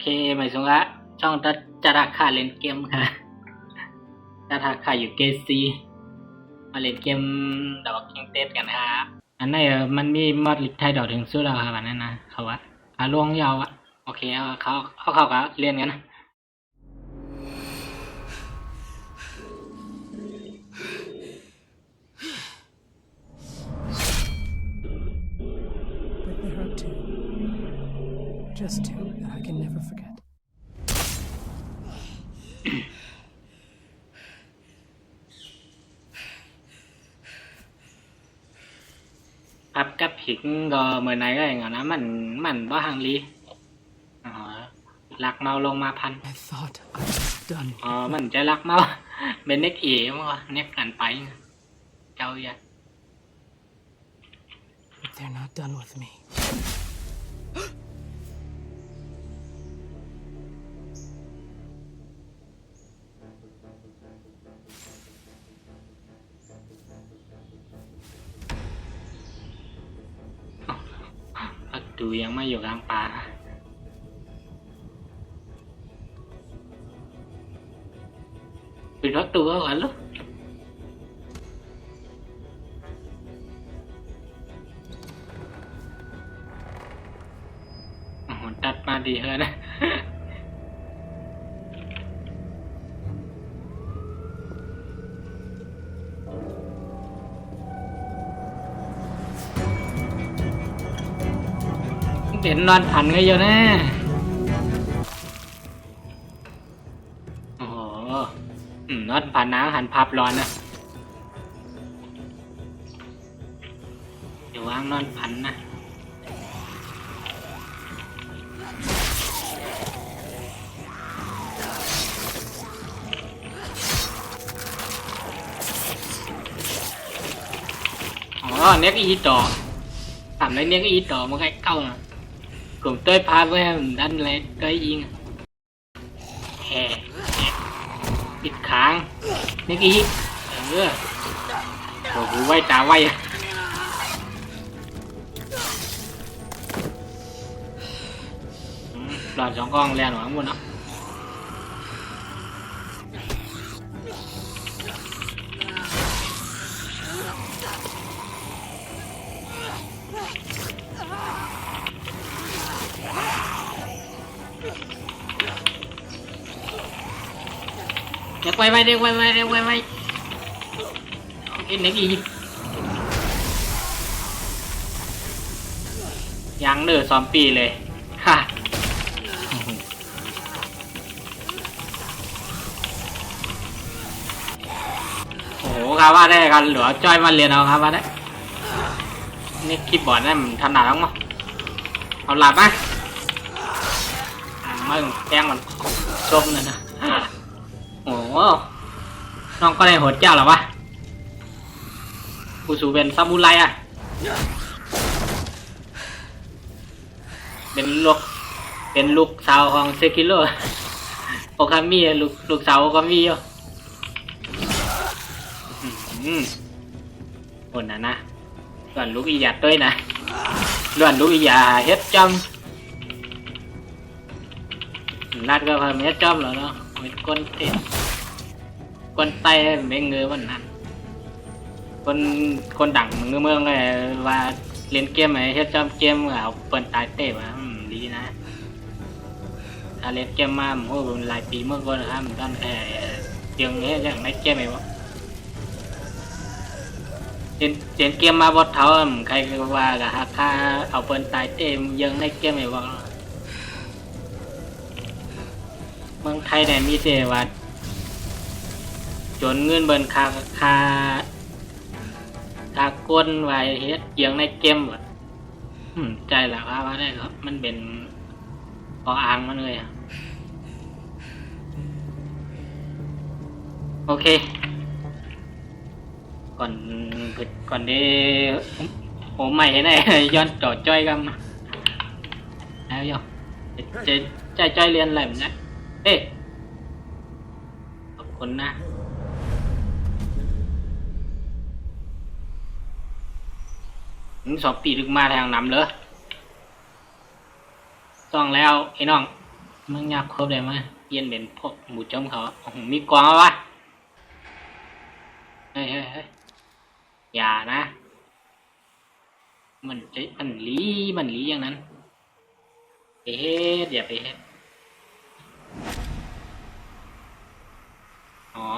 เคหมายถึงว่าช่องจะราคาเล่นเกมค่ะจะราคาอยู่เกซีมาเล่นเกมดอกคิงเต็ดกันนะครับอันนี้มันมีมอดลิทไทยดอกถึงสู้เราครับอันนั้นนะเขาว่าลวงยาวอะโอเคเขาก็เรียนกันนะJust two that I can never forget. ครับกับผิงก็เหมือนไหนก็อย่างนั้นนะมันว่าหังลีอ๋อลักเมาลงมาพัน I thought I was done. อ๋อมันจะลักเมาเป็นเน็กเอ๋มั้งวะเน็กกันไปเจ้าอย่า But they're not done with me. ดูยังไม่อยู่กลางป่าปิดประตูก่อนลูกตัดมาดีเลยนะเห็นนอนผันกันอยู่นะโอ้โหนอนผันน้ำหันพับร้อนนะเดี๋ยววางนอนผันนะอ๋อเน็กอีต่อทำอะไรเน็กอีต่อมันใกล้เก้านะกลุ่มเต้ยพาไว้ดันเลยเต้ยยิงแห่ปิดค้างเน็กอีโอ้โหไว้ตาไว้หลอดสองกองแรงหน่อยหมดเนาะเด็กไวโอเคเน็กอียังเดือด2 ปีเลยค่ะโอ้โหครับว่าได้กันหรือจ้อยมาเรียนเอาครับว่าได้นี่คีย์บอร์ดนั่นถนัดมั้งเอาหลับไหมมึงแกงมันชมเลยนะโอ้น้องก็ได้โหดเจ้าหรอวะกูสูเป็นซามูไรอ่ะเป็นลูกสาวของเซคิโร่โอคามิลูกสาวโอคามิอ่ะคนนะส่วนลูกอีหยาต้ยนะส่วนลูกอีหยาเฮ็ดจอมนัดก็พาเฮ็ดจอมแล้วเนาะเป็นคนเตะคนไต้ไม่เงือวันนั้นคนดังเมืองเลยว่าเล่นเกมไหนเฮ็ดจอมเกมเอาเปิดตายเตะมาดีนะถ้าเล่นเกมมาโอ้หลายปีเมื่อก่อนนะครับด้านแค่ยังเฮ็ดอย่างในเกมไหนวะเล่นเกมมาบดเท้าใครก็ว่ากับหาค่าเอาเปิดตายเตะยังในเกมไหนวะเมืองไทยเนี่ยมีแต่ว่าจนเงินเบินค่ากวนไว้เฮ็ดเกียงในเกมว่ะใจแหละว่าได้ครับมันเป็นพออ่างมันเลยโอเคก่อนนี้โอ้ไม่เห็นไอ้ย้อนจ่อจ้อยกันแล้วย่อใจจ้อยเรียนอะไรแบบนี้เอ๊ะขอบคุณนะ2 ปีถึงมาทางน้ำเลยต้องแล้วไอ้น้อง มึงอยากครบเลยมั้ยเย็นเป็นพวกหมูจ้มเขามีกวางวะเฮ้ยอย่านะมันลีอย่างนั้นไปเฮ็ดอย่าไปเฮ็ดอ๋อ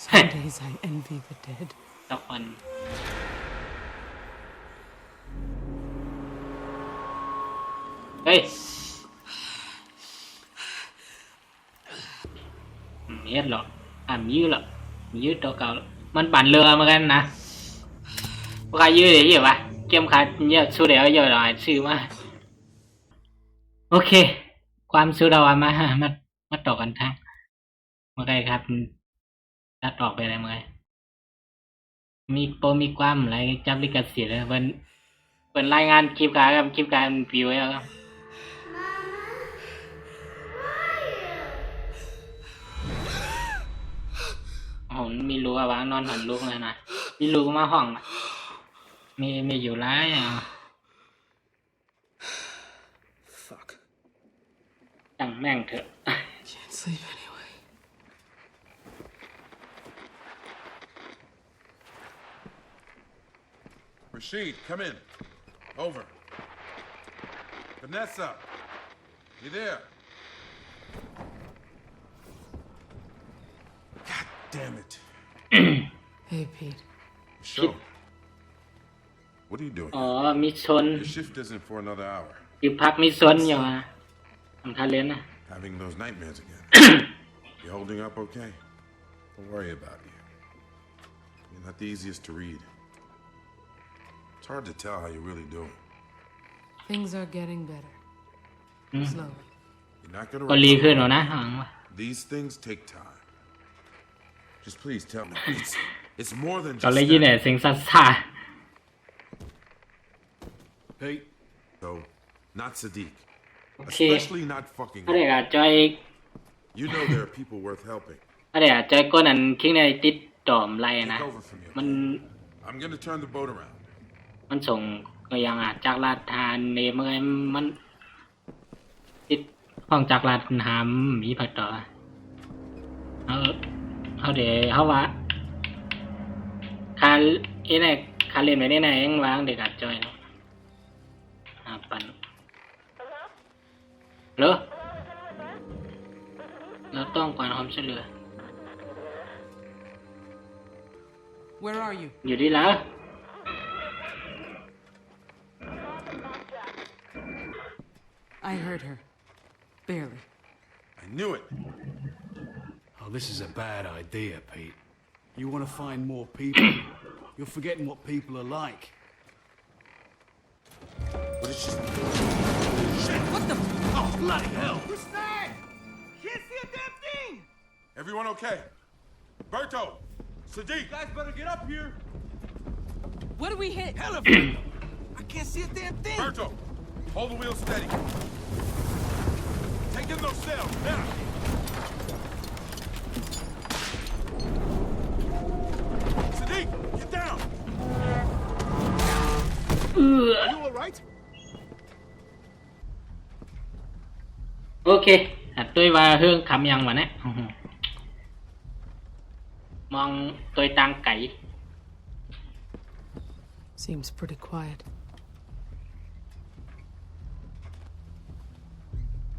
Some days I envy the dead. สักวันเฮ้ยเฮ็ดหรอยื้อหรอยื้อตัวเก่ามันปั่นเรือเหมือนกันนะพวกใครยื้อเลยยี่วะเกมขาดเยอะสู้เดี๋ยวเยอะหน่อยชื่อมาโอเคความสู้เรามาต่อกันทั้งเมื่อไงครับตัดออกไปอะไรเมื่อไงมีความอะไรจับลิขสิทธิ์เลยเป็นรายงานคลิปการวิวแล้วครับมีรู้ว่านอนหันลูกเลยนะมีรู้มาห้องมีอยู่ร้ายFuck. จังแม่งเถอะ Can't sleep anyway. Rashid, come in. Over. Vanessa, you there? God damn it. Hey, Pete. Michonne, what are you doing? มีชน Your shift isn't for another hour. อยู่พักมีชนอยู่ทำทาเลนนะ Having those nightmares again. You holding up okay? Don't worry about you. You're not the easiest to read. It's hard to tell how you're really doing. Things are getting better. Slowly. You're not gonna ก็รีขึ้นหรอ recover. นะ These things take time. Just please tell me. It's more than ก็ just เลยยินเนี่ยเสียงสั่น Hey. So, not Sadiq. Okay. Especially not fucking. อะไรอะจอย You know there are people worth helping. อะไรอะจอยก้นอันคิงในติดต่อมไรนะ Take over from you. มัน I'm gonna turn the boat around. มันส่งก็ยังจากลาดทานเนี่ยมันติดห้องจากลาดหามมีผัดต่อเอาเดี๋ยวเขาว่าคาเล่นไปได้ไหนยังวางเด็กอัดจอยเนาะปั่นเหรอเราต้องการความช่วยเหลือ Where are you? อยู่ที่แล้ว I heard her. Barely. I knew it. Oh, this is a bad idea, Pete. You want to find more people? You're forgetting what people are like. What is she? Shit! What the? Oh, bloody hell! Who's that? Can't see a damn thing! Everyone okay? Berto, Sadiq. You guys better get up here. What do we hit? Hell of I can't see a damn thing. Berto, hold the wheel steady. Take in those sails now. Sadiq, get down. Are you all right? โอเคด้วยว่าเรื่องคำยังวะเนี่ยมองตัวตังไก่ Seems pretty quiet.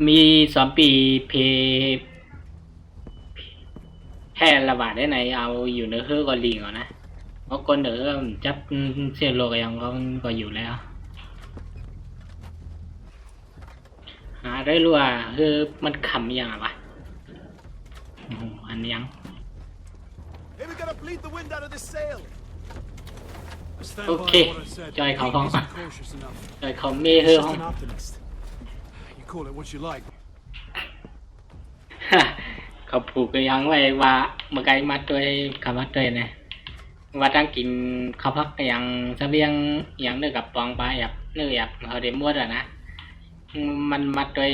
มี2 ปีแพร่ระบาดได้ไหนเอาอยู่ในเฮือกก็ลิงอ่ะนะเพราะคนเด้อจับเชื้อโรคยังก็อยู่แล้วหาได้รู้ว่าคือมันขำยังวะอันยัง Hey, we gotta bleed the wind out of this sail. I stand by Okay. what I said. Joy Pete Khao Phong. isn't cautious enough. โดยเขามีเฮือ He's ห้อง just an optimist. You call it what you like. เขาผูกก็ยังไว้ว่าเมื่อไกลมาด้วยคำว่าด้วยนะว่าตั้งกินข้าวพักก็ยังเสบียงอย่างเนื้อกับปองปลาแอบเนื้อแอบเขาเดมวดอ่ะนะมันมาด้วย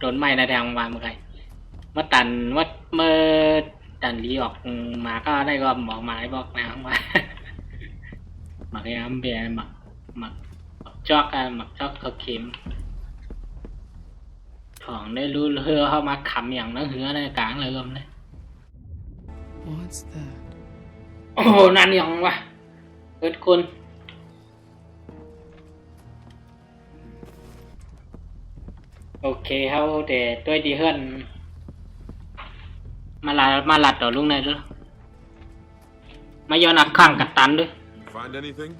จนไม่ในทางวานเมื่อไกลเมื่อตันเมื่อตันลีออกมาก็ได้ก็บอกมาให้บอกนะว่าหมักยำเบียร์หมักจอกเขาเค็มโถ ของได้รู้เฮือเข้ามาขำอย่างนั้นเหือในกลางเลยลมเลย What's that? โอ้โหนั่นยังวะเกิดคนโอเคเขาแต่ตัวดีเฮือนมาลัดต่อลุงในด้วยมาย้อนอักข้างกับตันด้วย Find anything?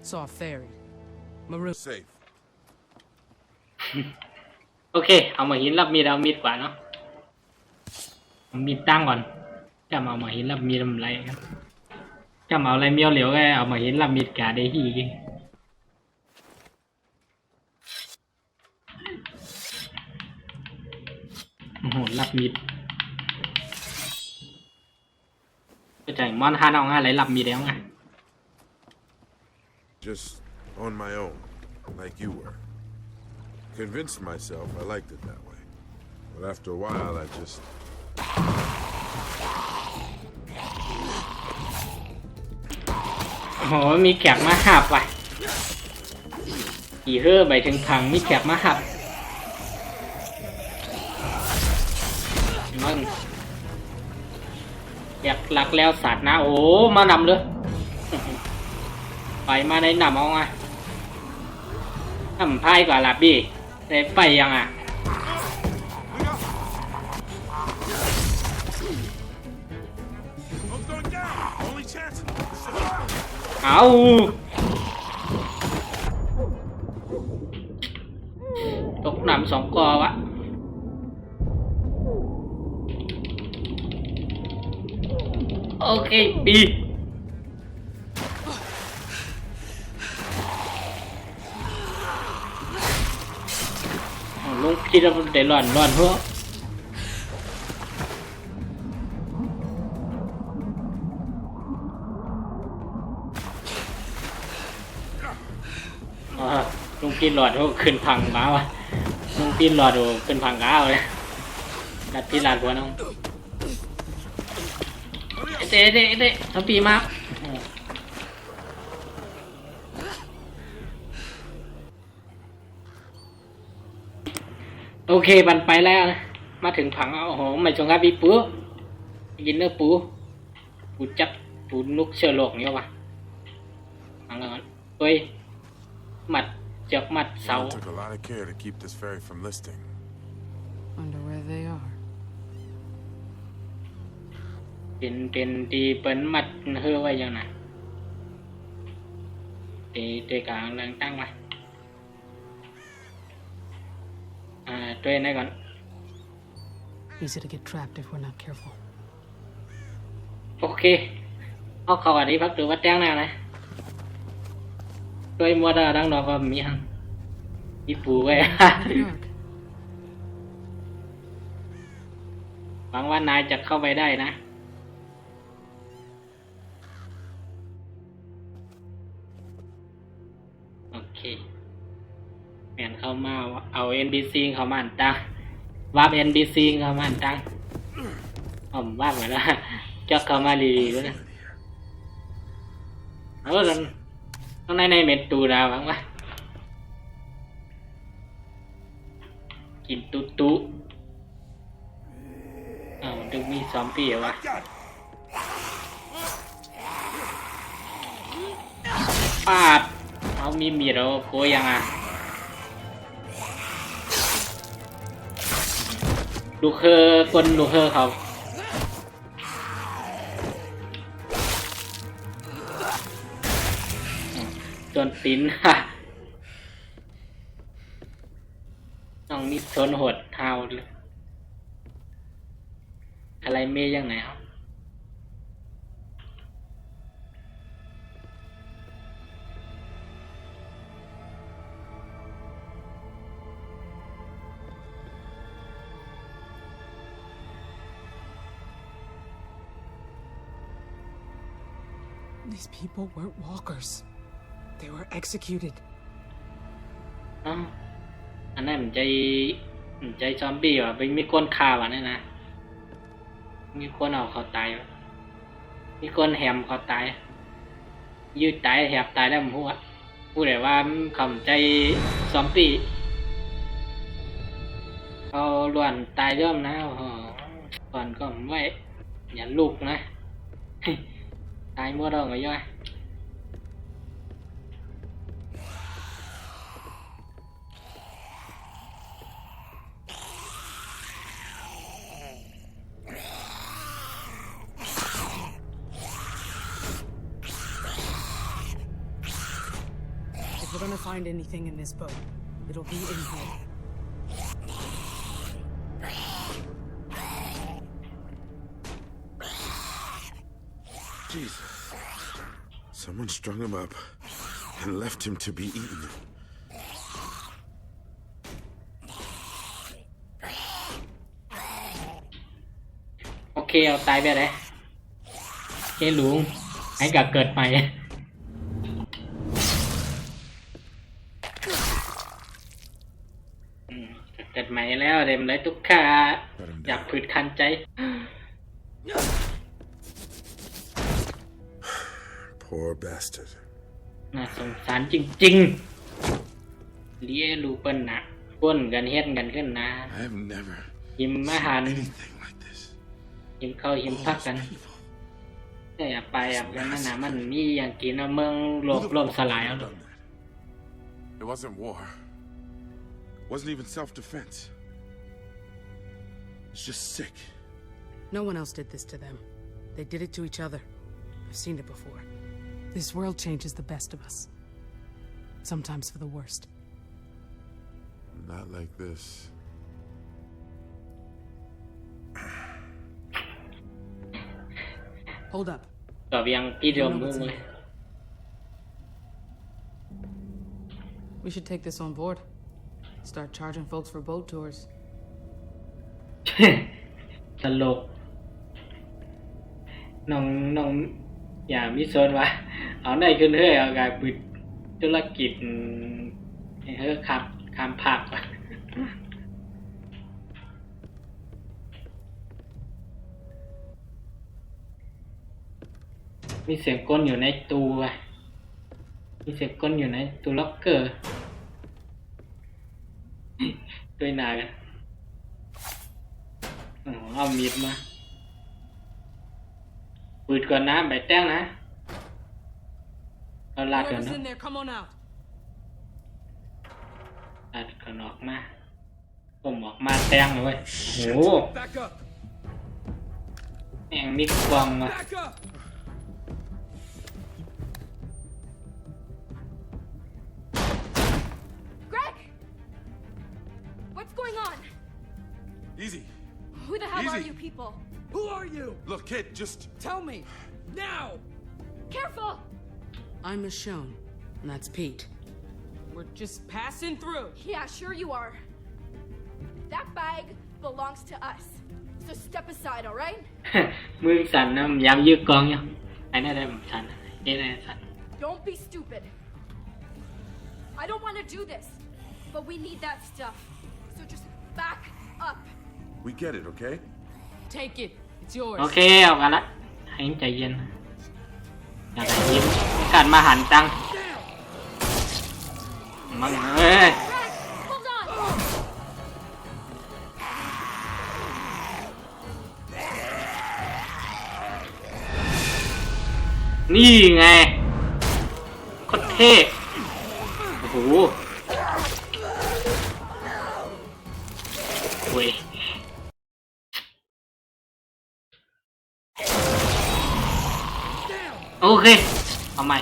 Saw a ferry. Maroon. Safe. โอเคเอามาหินรับมีดเอามีดกว่าเนาะมีดตั้งก่อนจะเอามาหินรับมีดทำไรครับจะเอาอะไรเมียวเหลียวก็เอามาหินรับมีดกาได้ที่กินโอ้โหรับมีดก็ใจมอนฮานเอาง่ายเลยรับมีดแล้วไง Just on my own, like you were. Convinced myself I liked it that way. But after a while, I just... โอ้โหมีแขกมาหับว่ะกี่เฮ่อไปถึงพังมีแขกมาหับมันอยากหลักแล้วสัตว์นะโอ้มานำเลยไปมาในนำเอาไงทำไพ่กว่าลับบี้ได้ไปยังอ่ะเอาตกหนำสองกอวะโอเคปีลุงคิดว่ามันได้ร้อนหัวลุงกินหลอดเขาขึ้นพังมาวะลุงกินหลอดโอ้ขึ้นพังก้าวเลยดัดที่ลาดหัวน้องเตะทำปีมากโอเคบันไปแล้วนะมาถึงผังโอ้โหไม่จงกับปีปูยินเนื้อปูจับปูนุกเชื้อโรคเนี่ยวะฟังแล้วกันเฮ้ยมัดเจือกมัดเสา It took a lot of care to keep this ferry from listing. Wonder where they are. เป็นตีเปิ้นมัดเฮือไว้ยังไงตีกลางเรื่องตั้งไว้ตัวไหนก่อน Easy to get trapped if we're not careful. โอเคเอาเข้าอันนี้พักดูวัดแจ้งหน้านะตัวมัวดาดังดอกก็มีหังมีปูไว้ Dark. หวังว่านายจะเข้าไปได้นะโอเคแมนเข้ามาเอา NPC เข้ามาอันตังวาร์ป NPC เข้ามาอันตังผมวาร์ปไว้แล้วจะเข้ามาดีๆด้วยนะต้องในเม็ดตูดาวบ้างวะกินตุดึงมีซอมบี้เหรอวะปาดเอามีดเราโกยังอ่ะลูกเขาจนปิ้นต้องมีชนหดเท้าเลยอะไรเมย์ยังไงครับ These people weren't walkers. They were executed. อันนั้นมันใจซอมบี้ว่ะเป็นมีคนฆ่าว่ะนี่นะมีคนเอาเขาตายวะมีคนแหมเขาตายยืดตายแหบตายแล้วมึงพูดเลยว่าคำใจซอมบี้ เขาล้วนตายย่อมนะโอ้โหก่อนก็ไม่อย่าลุกนะ ตายมั่วดองก็ย่อย If we're gonna find anything in this boat, it'll be in here. Jesus. Someone strung him up and left him to be eaten. โอเคเอาตายไปเลยเจ๊หลุงให้กับเกิดใหม่เกิดใหม่แล้วเต็มเลยทุกข้าอยากผืดคันใจ Poor bastard. น่าสงสารจริงๆเลี้ยลูกเปิ้นนะป้นกันเฮ็ดกันขึ้นนะ I've never หิมอาหาร anything like this. หิมข้าวหิมพักกันแต่อย่าไปอ่ะแล้วนั่นนะมันมีอย่างกินเอาเมืองโลกล่มสลายเอาลูก Done that. It wasn't war. It wasn't even self-defense. It's just sick. No one else did this to them. They did it to each other. I've seen it before. This world changes the best of us. Sometimes for the worst. Not like this. Hold up. ตอบยังพี่เดียวมึงเลย We should take this on board. Start charging folks for boat tours. ตลกน้องอย่ามิโซนวะเอาได้ขึ้นเฮ้ยเอากายปิดธุรกิจให้เฮ้ยคำผักวะมีเสียงก้นอยู่ในตู้วะมีเสียงก้นอยู่ในตู้ล็อกเกอร์ด้วยหนากันเอามีดมาปืดก่อนนะใบแต้งนะเอาลาดก่อน Whoever's เนาะ in there, come on out. ลาดก่อนออกมาผมออกมาแต้งเลยโอ้โห Back up. แม่งมีกล่องมา Back up. Greg! What's going on? Easy. Who the hell are Easy. you people? Who are you? Look, kid, just... Tell me. Now. Careful! I'm Michonne, and that's Pete. We're just passing through. Yeah, sure you are. That bag belongs to us. So step aside, alright? มือสั่นนะยามยืดกองยังไอ้นั่นได้ผมสั่นไอ้นั่นสั่น Don't be stupid. I don't want to do this, but we need that stuff. So just back up. We get it, okay? Take it. It's yours. โอเคเอากันละให้ใจเย็นอย่าได้ยิ้มการมาหันตังมึงเอ้ย Greg, hold on! นี่ไงโคตรเท่โอ้โหเว้ยโอเคเอาใหม่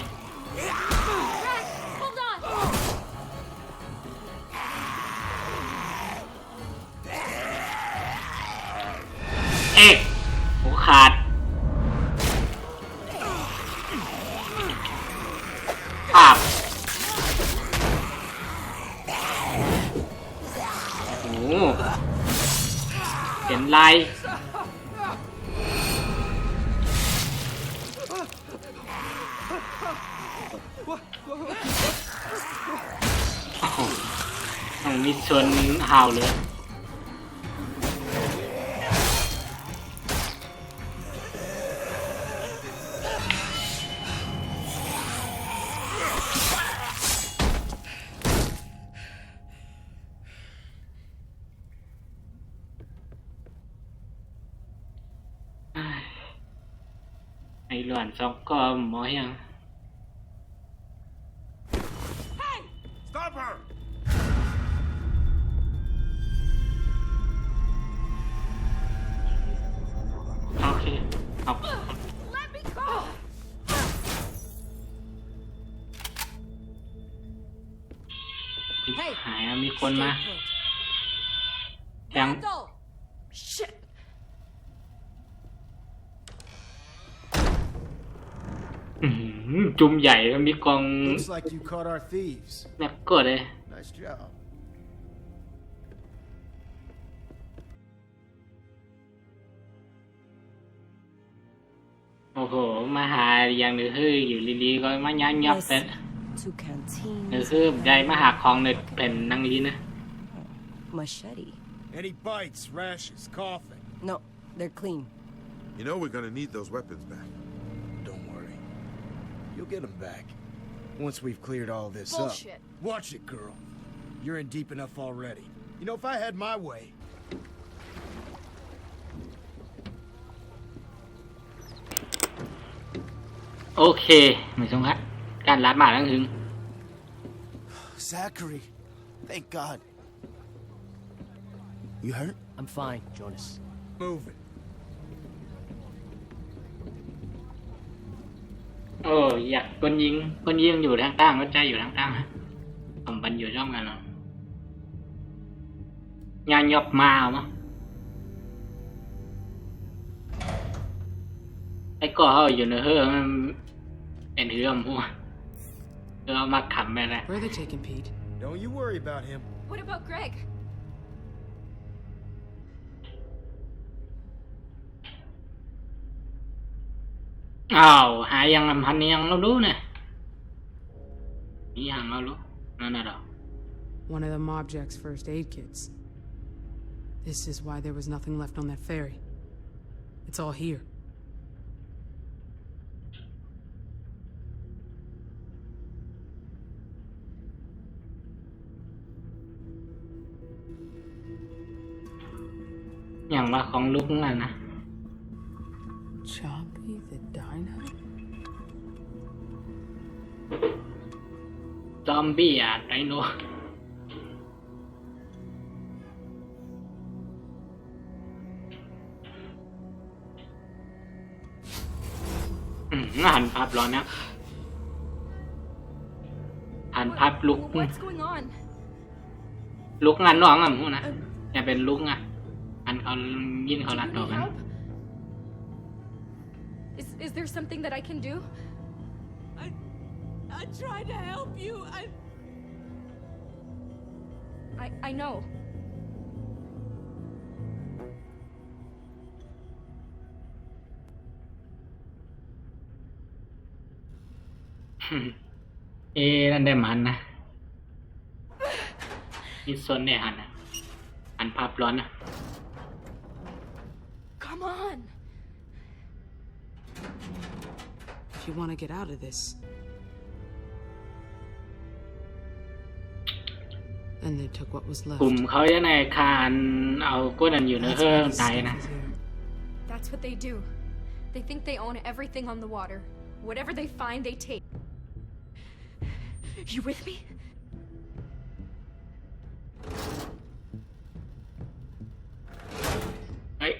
Greg, hold on! เอ๊ะหัวขาดภาพโอ้โหเห็นลายโอ้โหต้องมีส่วนห่าวเลย ไอ้หลวนสองก็หมอยัง Stop her! โอเคเอา Let me go! หายมีคนมา Stay put. แทง Randall! Shit! จุ่มใหญ่แล้วมีกอง Looks like you caught our thieves. แม็กกดเลย Nice job. โอ้โหมาหาอย่างหนึ่งคืออยู่ลีๆก็มาย้อนยับแต่ Two canteens. หนึ่งคือได้มาหาของในเป็นนั่งลีนะ Machete. Any bites, rashes, coughing? No, they're clean. You know we're gonna need those weapons back. Don't worry. You'll get them back. Once we've cleared all this Bullshit. up. Watch it, girl. You're in deep enough already. You know, if I had my way... โอเคไม่สงครับการลัดมาทั้งถึง Zachary. Thank God. You hurt? I'm fine, Jonas. Move it. โอ้อยากคนยิงอยู่ทางตั้งก็ใจอยู่ทางตั้งผมบันอยู่ช่องกันเนาะงานยอบมาเอามั้งไอ้ก็เขาอยู่ในเฮือกมันเป็นเรื่องพวกเอามาขำไปแหละ Where are they taking Pete? Don't you worry about him. What about Greg? อ้าวหายังลำพันยังเรารู้เนี่ยนี่ยังเรารู้นั่นน่ะหรอ One of the mob Jack's first aid kits. This is why there was nothing left on that ferry. It's all here. อย่างว่าของลุกนั่นนะ Choppy the Dino? ซอมบี้อ่ะไดโนหันภาพร้อนนะหันภาพลุก What's going on? ลุกงานน้องอ่ะพูดนะอย่าเป็นลุกอ่ะอันเขายินเขาลัด You ต่อ need กัน help? Is there something that I can do? I tried to help you. I know. นั่นได้มันนะนี่ซนได้หันนะหันภาพร้อนนะ Come on. If you want to get out of this. And they took what was left. กลุ่มเขาจะในคานเอาก้นอันอยู่ในเฮือกตายนะ That's what they do. They think they own everything on the water. Whatever they find, they take. You with me?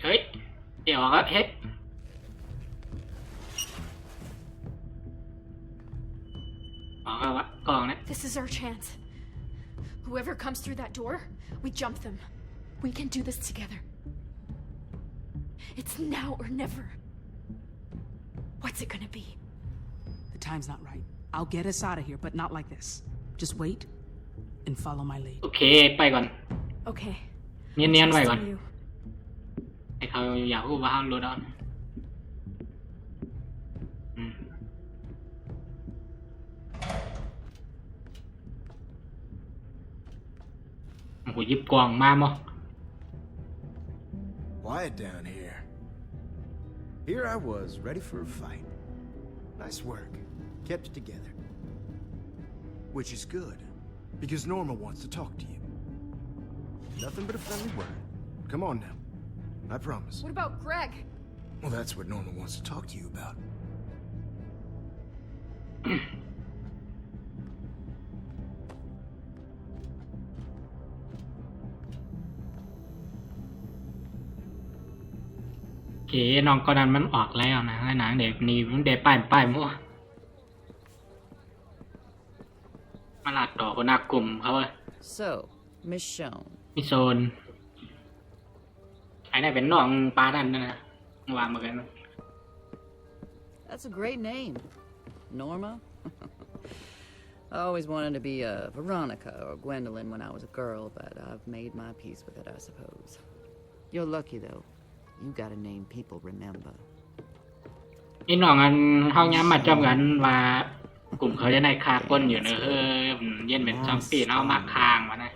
เฮ้ยเดี๋ยวครับเฮ็ดออกแล้ววะกล่องนะ This is our chance. Whoever comes through that door, we jump them. We can do this together. It's now or never. What's it gonna be? The time's not right. I'll get us out of here, but not like this. Just wait and follow my lead. โอเคไปก่อน Okay. เนียนๆไว้ก่อน Trust in you. ให้เขาอยากพูดว่าห้ามรู้ดอนโอ้โหยิบกล่องมามั้ง Quiet down here. Here I was, ready for a fight. Nice work. Kept it together. Which is good, because Norma wants to talk to you. Nothing but a friendly word. Come on now. I promise. What about Greg? Well, that's what Norma wants to talk to you about. โอเคน้องคนนั้นมันออกแล้วนะไอ้หนังเด็กนี่มันเด็กป้ายมั่วมาลาดต่อคนหน้ากลุ่มเขาเว้ย So, Michonne. มีโซนไอ้นี่เป็นน้องปลาดันนะวางมากัน That's a great name. Norma? I always wanted to be a Veronica or Gwendolyn when I was a girl, but I've made my peace with it, I suppose. You're lucky, though. You got a name people remember. นี่น้องอันเฮาย้ำมาจอมกันว่ากลุ่มเขาจะได้คาก้นอยู่เนอะเย็นเป็น2 ปีเนาะมาค้างมานะ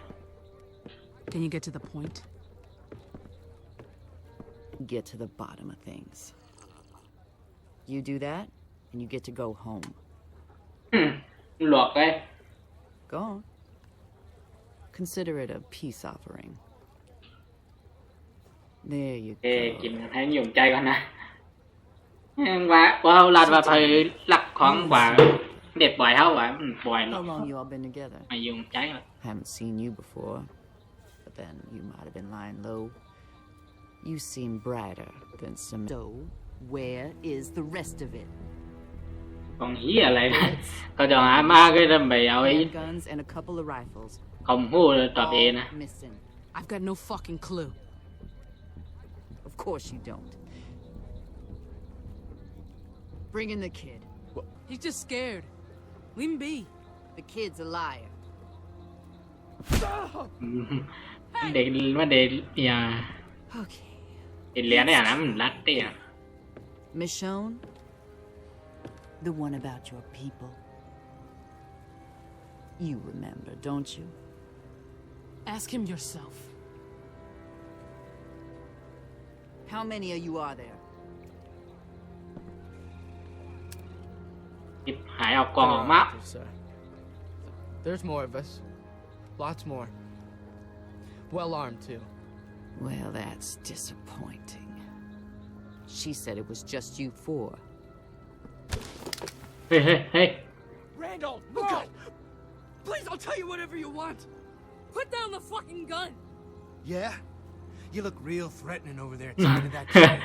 Can you get to the point? Get to the bottom of things. You do that, and you get to go home. หลอกเลย Go on. Consider it a peace offering. There you กิน go. ให้ยุ่งใจก่อนนะว่าลาดว่าเธอหลักของว่าเด็กบ่อยเท่าว่าบ่อยหรอก How long you all been together? ไม่ยุ่งใจหรอก Haven't seen you before, but then you might have been lying low. You seem brighter than some. So, where is the rest of it? ของเฮียอะไรนะก็จะหามาก็จะไปเอาไอ้ Handguns and a couple of rifles. คอมหูตอบเองนะ All missing. I've got no fucking clue. Of course you don't. Bring in the kid. He's just scared. Leave him be. The kid's a liar. เด็กว่าเด็กอย่า Okay. เรียนเนี่ยนะมันรัดเตี้ย Michonne, the one about your people. You remember, don't you? Ask him yourself. How many of you are there? หยิบหายเอากล่องออกมา There's more of us. Lots more. Well armed, too. Well, that's disappointing. She said it was just you four. เฮ้ยเฮ้ยเฮ้ย Randall! Oh, God! Please, I'll tell you whatever you want. Put down the fucking gun. Yeah? You look real threatening over there tied to that tree.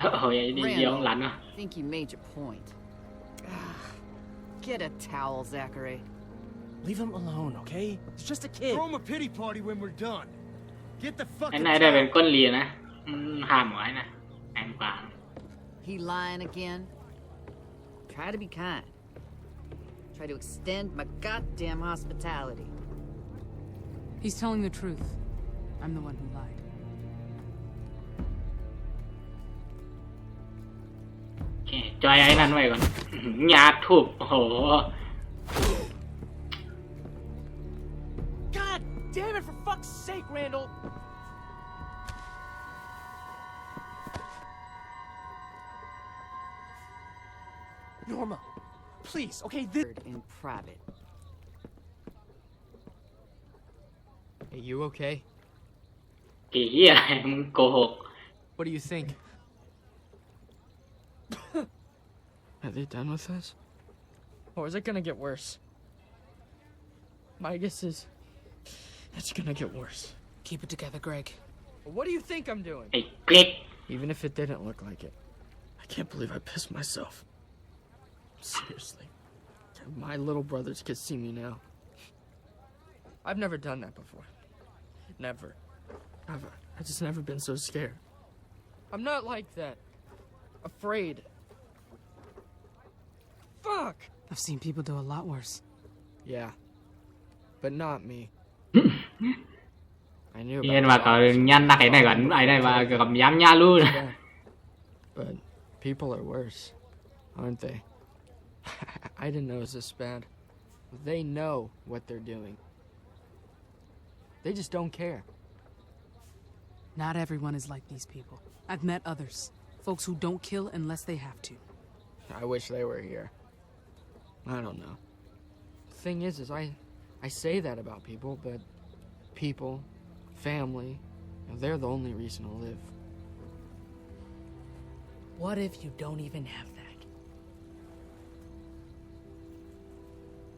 โอ้ยนี่ย้อนหลังอ่ะ I think you made your point. Get a towel, Zachary. Leave him alone, okay? It's just a kid. Throw him a pity party when we're done. Get the ไอ้ fucking นายได้เป็น towel. ก้นเรียนะห้ามไว้นะแองกวาง He lying again? Try to be kind. Try to extend my goddamn hospitality. He's telling the truth. I'm the one who lied. โอเคจอยไอ้นั่นไว้ก่อนยาทุบโอ้โห God damn it, for fuck's sake, Randall! Norma, please, okay, this... In private. Hey, you okay? กี่เฮียอะไรมึงโกหก What do you think? Are they done with us? Or is it gonna get worse? My guess is... it's gonna get worse. Keep it together, Greg. What do you think I'm doing? ไอ้เกล็ก Even if it didn't look like it, I can't believe I pissed myself. Seriously. My little brothers could see me now. I've never done that before. Never. I've just never been so scared. I'm not like that. Afraid. Fuck! I've seen people do a lot worse. Yeah. But not me. I knew เห็น about ว่า it เขา all. ยันนักไอ้ได้ก่อนไอ้ได้ว่ากับย้ำยาลู่นะ Yeah. But people are worse, aren't they? I didn't know it was this bad. They know what they're doing. They just don't care. Not everyone is like these people. I've met others. Folks who don't kill unless they have to. I wish they were here. I don't know. The thing is I say that about people, but people, family, they're the only reason to live. What if you don't even have that?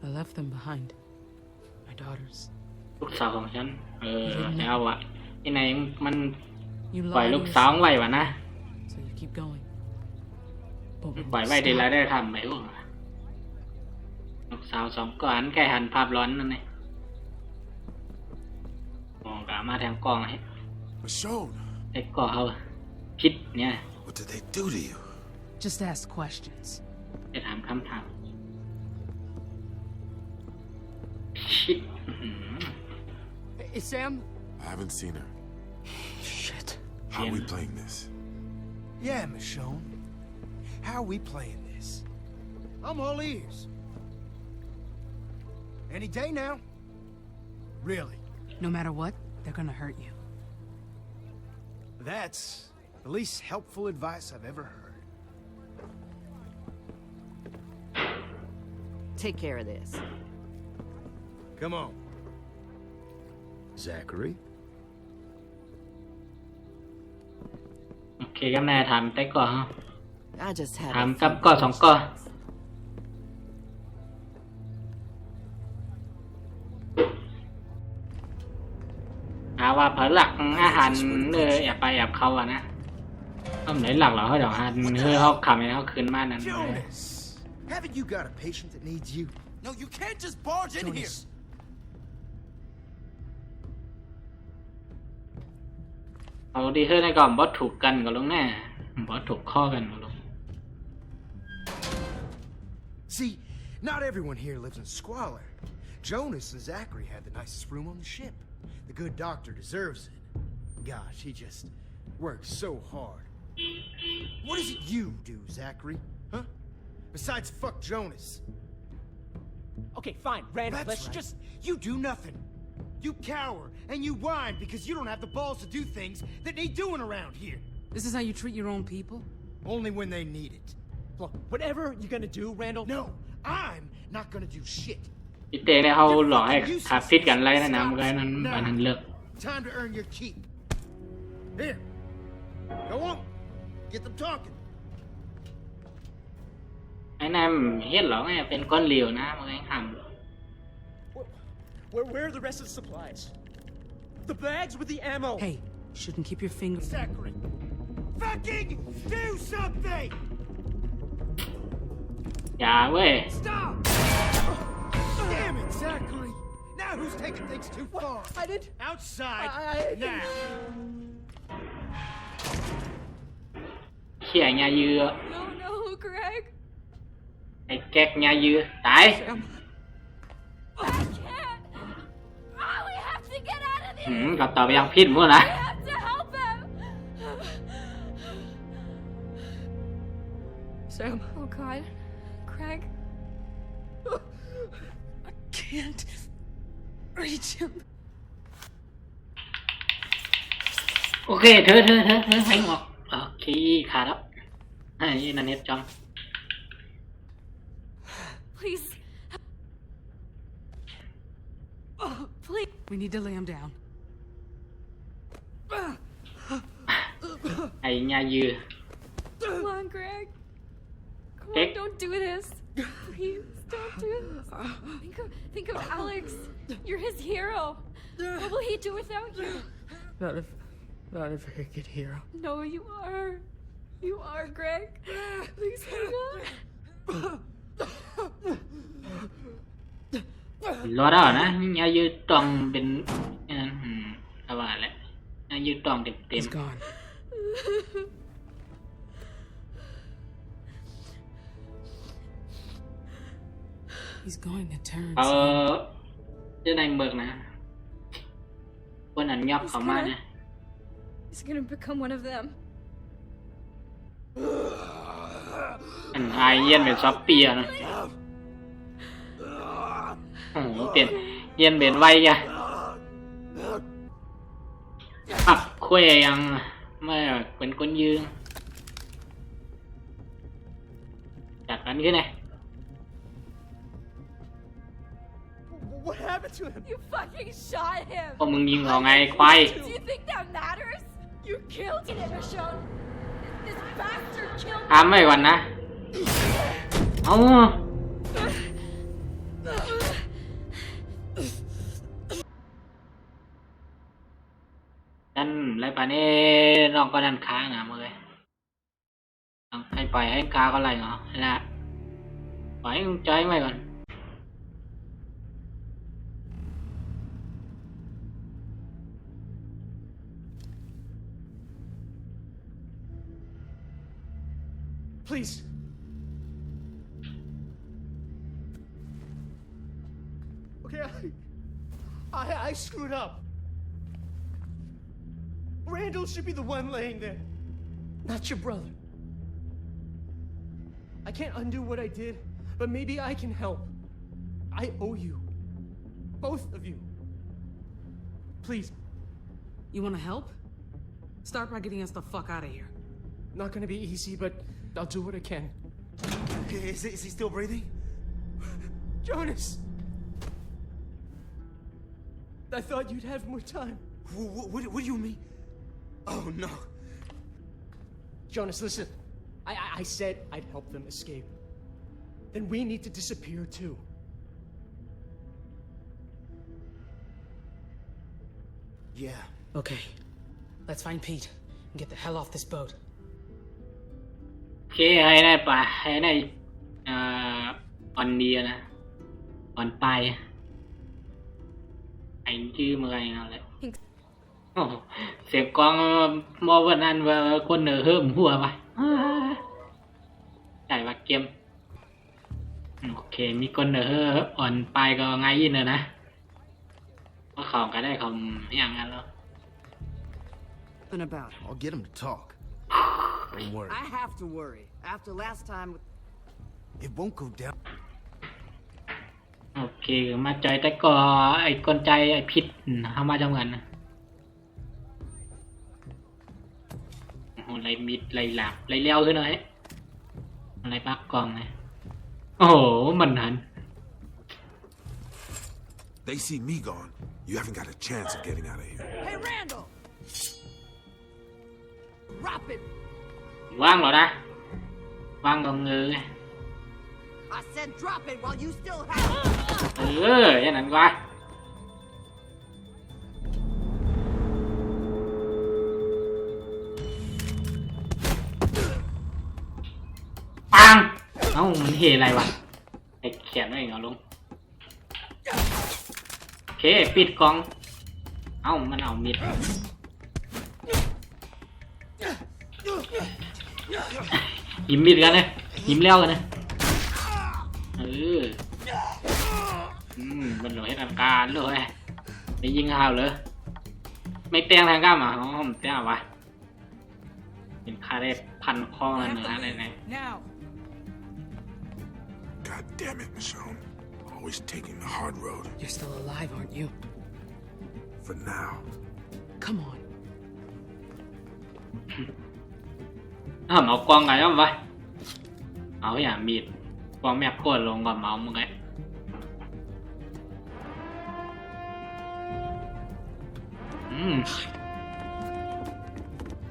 I left them behind. My daughters. ลูกสาวของฉันเอาอะที่ไหนมัน You ปล่อย lied ลู to กสาว yourself, ไว้วะนะ so you keep going. But when ปล่อย you ไว้ทีไร stop, ได้ทำไหมวะลูกสาวสองก่อนแกหันภาพร้อนนั่นเองมองกะมาทางกล้องให้ Michonne, ไอ้ก่อเอาพิษเนี่ย what did they do to you? just ask questions. จะถามคำถามพิษ Hey, Sam? I haven't seen her. Shit. How are we playing this? Yeah, Michonne. How are we playing this? I'm all ears. Any day now. Really. No matter what, they're gonna hurt you. That's the least helpful advice I've ever heard. Take care of this. Come on. Zachary? โอเคครับนายถามแต่ก่อฮะ I just had ถาม a กับ few ก่อสองก่อ หาว่าผลหลักอาหารแอบไปแอบเขาอะนะก็เหมือนหลักเหรอเขาเดี๋ยวหันเขาขับให้เขาคืนมานั่น Jonas! Haven't you got a patient that needs you? No, you can't just barge in here. Jonas. เอาดีขึ้นในก่อนบอสถูกกันกับลุงแน่บอสถูกข้อกันกับลุง See, not everyone here lives in squalor. Jonas and Zachary had the nicest room on the ship. The good doctor deserves it. Gosh, he just works so hard. What is it you do, Zachary? Huh? Besides fuck Jonas. Okay, fine, Randall. That's Let's right. just. You do nothing. You cower and you whine because you don't have the balls to do things that need doing around here. This is how you treat your own people? Only when they need it. Look, whatever you're gonna do, Randall. No, I'm not gonna do shit. พี่เต้เนี่ยเขาหลอกให้ขับพิษกันไรนะมันก็นั้นมันเลิก Time to earn your keep. Here. Go on. Get them talking. ไอ้นั่นเฮ็ดหรอไงเป็นก้อนเหลวนะมันห้าม Where are the rest of the supplies? The bags with the ammo. Hey, you shouldn't keep your fingers. Zachary. Fucking do something! อย่าเว้ย Stop! Damn it, Zachary! Now who's taking things too far? I did. Outside now. เขี่ยยายือ No, no, Greg. ไอ้แก๊กยายือตาย I can't. Oh, we have to get out of หื here. มกับต่อไปยังพิษมั่วนะ We have to help him. Sam? Oh God, Greg. I can't reach him. โอเคเธอให้หมอกโอเคขาดแล้วไอ้นันเน็ตจอม Please. Please. We need to lay him down. ไอ้ยายือ Come on, Greg. Come Greg? on, don't do this. Please, don't do this. Think of Alex. You're his hero. What will he do without you? Not a very good hero. No, you are. You are, Greg. Please hang on. รอได้เหรอนะยายือตองเป็นเอาว่าแหละยายือตองเต็ม He's gone. He's going to turn. จะในเมืองนะคนอันยอบเขามาเนี่ย He's gonna become one of them. อันไอเย็นเป็นซอฟเปียนะโอ้โหเปลี่ยนเย็นเป็นไวแกปักคุยยังไม่เป็นคนยืนจัดกันขึ้นไง What happened to him? You fucking shot him. พวกมึงยิงเขาไงควาย Do you think that matters? You killed him, Michonne. This bastard killed ทำไว้ก่อนนะเอาดันไรป่านนี้น้องก็ดันค้างนะมึงเลยต้องให้ปล่อยให้ค้าก็ไรเหรอละปล่อยให้มึงใจไว้ก่อน Please. Okay, I screwed up. Randall should be the one laying there, not your brother. I can't undo what I did, but maybe I can help. I owe you. Both of you. Please. You want to help? Start by getting us the fuck out of here. Not gonna be easy, but I'll do what I can. Is he still breathing? Jonas! I thought you'd have more time. What do you mean? Oh, no. Jonas, listen. I said I'd help them escape. Then we need to disappear too. Yeah. Okay. Let's find Pete and get the hell off this boat. โอเคให้ได้ปะให้ได้ออนเดียนะออนไปไอ้ชื่อเมื่อไงเอาเลยโอ้เสียงกลองมอวันนั้นว่าคนเหนือเฮิ่มหัวไปใช่ว่าเกมโอเคมีคนเหนือเฮิ่มอ่อนไปก็ไงยินเลยนะว่าเขาก็ได้เขาอย่างนั้นแล้ว And about. I'll get him to talk. Don't worry. I have to worry. After last time with... It won't go down. โอเคมาใจแต่ก็ไอ้คนใจไอ้พิษเข้ามาจังกันนะโอ้โหไรมิดไรหลับไรเลี้ยวขึ้นเลยอะไรปักกล่องเลยโอ้โหมันหัน They see me gone. You haven't got a chance of getting out of here. Hey, Randall! Drop it! ว่างเหรอนะว่างตรงเงย I said drop it while you still have it! อย่างนั้นวะปังเอ้ามันเฮอะไรวะไอ้เขียนไว้เหรอลุงโอเคปิดกล่องเอ้ามันเอามิดยิ้มมิดกันเลยยิ้มแล้วกันนะมันหลอยทางการเลยไม่ยิงข่าวเลยไม่เตียงทางการมาอ๋อผมเตียงวะเป็นคาได้พันคล้องแล้วเนื้ออะไรไหน Now. God damn it, Michonne. Always taking the hard road. You're still alive, aren't you? For now. Come on. เอากล้องไงวะเอาอย่างมีดกล้องแม่กดลงก่อนเมาส์มึงไง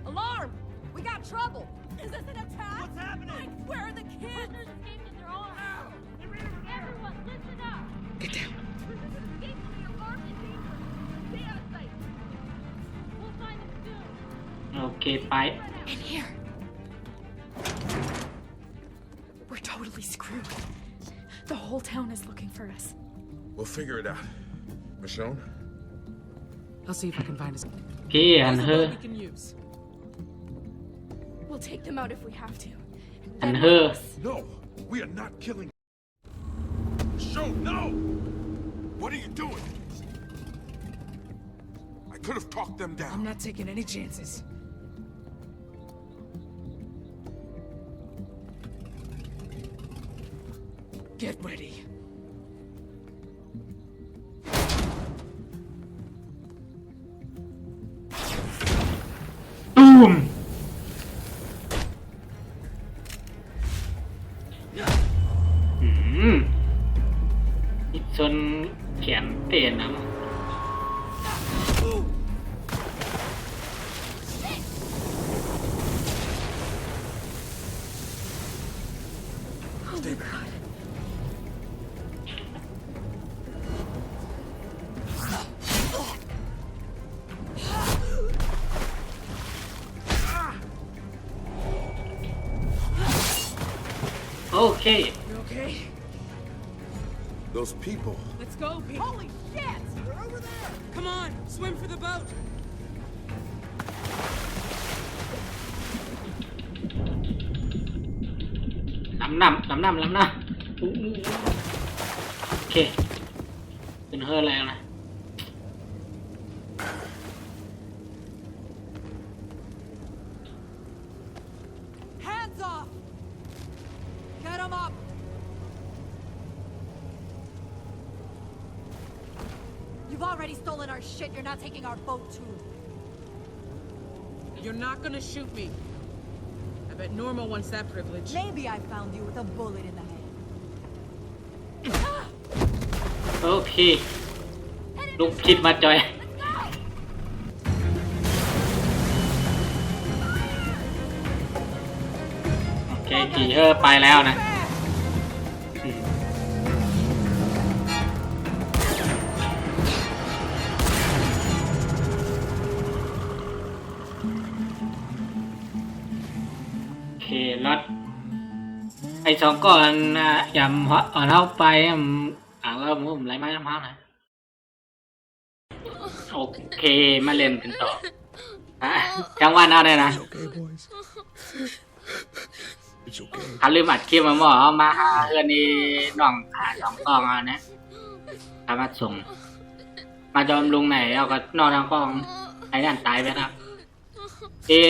Alarm! We got trouble! Is this an attack? What's happening? Where are the kids? Prisoners escaped in their arms. Everyone, listen up! Get down. Prisoners escaped from your arms and dangerous. Stay out of sight. We'll find them soon. โอเคไป In here. We're totally screwed. The whole town is looking for us. We'll figure it out. Michonne? I'll see if I can find us. โอเคอันเฮอ We can use. We'll take them out if we have to. อัน Then เฮอ No! We are not killing. Michonne, no! What are you doing? I could have talked them down. I'm not taking any chances. Get ready. Boom! นี่ชนแขนเตียนนะ เค You okay? Those people. Let's go, Pete. Holy shit! They're over there! Come on, swim for the boat. ล้ำน้ำโอเคเป็นเฮอแรงนะ Hands off! Get them up! You've already stolen our shit. You're not taking our boat too. You're not gonna shoot me. I bet Norma wants that privilege. Maybe I found you with a bullet in the head. โอเคลุกคิดมาจอยโอเคขี่เฮอไปแล้วนะโอเครถไอ้สองก่อนยำอ่อนเข้าไปแล้วผมไหลมาจำพังนะโอเคมาเล่นกันต่อจังหวะนั้นเลยนะ Okay, boys. It's okay. เขาลืมอัดคลิปมาหมอมาหาเพื่อนนี่น้องขาสองกองเอานะสามารถส่งมาจอมลุงไหนเอาก็นอนทางกองไอ้นั่นตายไปแล้ว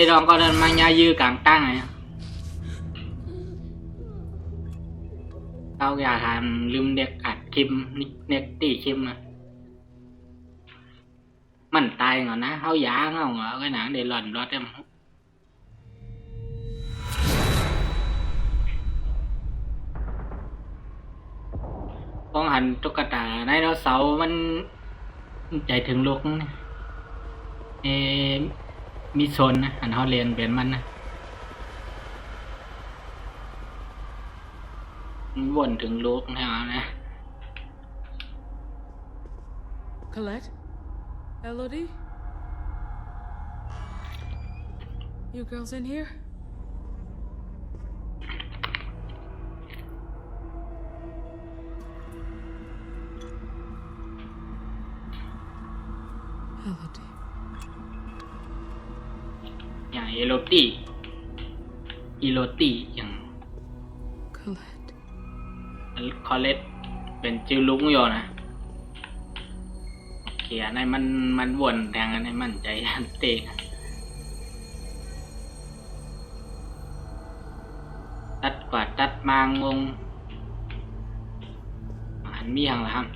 น้องก็เดินมาย่ายื้อกลางตั้งไงเราอยากทำลืมเด็กอัดคลิปเน็กตีคลิปมันตายเหรอนะเขาหยาเขาเหรอcái nản để lần đó em con hànhตุ๊กตาไดโนเสาร์มันใจถึงลูกนะมีโซนนะอันเขาเรียนเป็นมันนะวนถึงลูกนะนะ Colette? Elodie? You girls in here? Elodie. อย่างอีโรตี้อย่าง Colette. คอเลตเป็นชื่อลุงอยู่นะเขียนในมันวนแทงในมั่นใจเตะตัดกว่าตัดมางงหันมีอย่างละครับ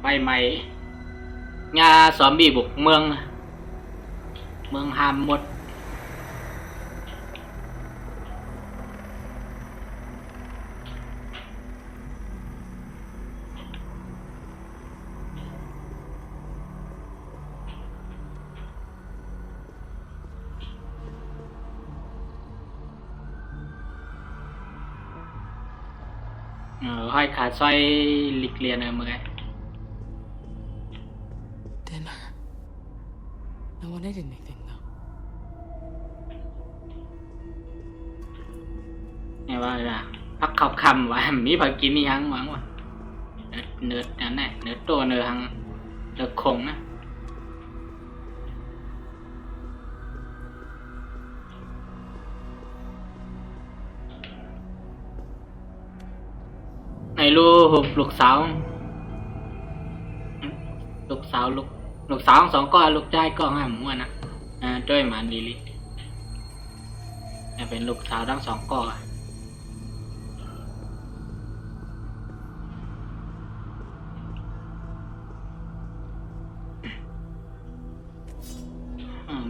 ไปใหม่งาซอมบี้บุกเมืองหามหมดห้อยขาสร้อยลิกเลียนเมื่อไงDinner. No one ate anything, though. เนี่ยว่าพักขับคำว่ามีผักกินนี่ยังหวังว่าเนื้อนั่นแหละเนื้อตัวเนื้อหังเนื้อคงนะไอ้ลูกสาวสองก้อนลูกชายก้อนห้ามว่านะจ้อยหมันลิลิเป็นลูกสาวทั้งสองก้อน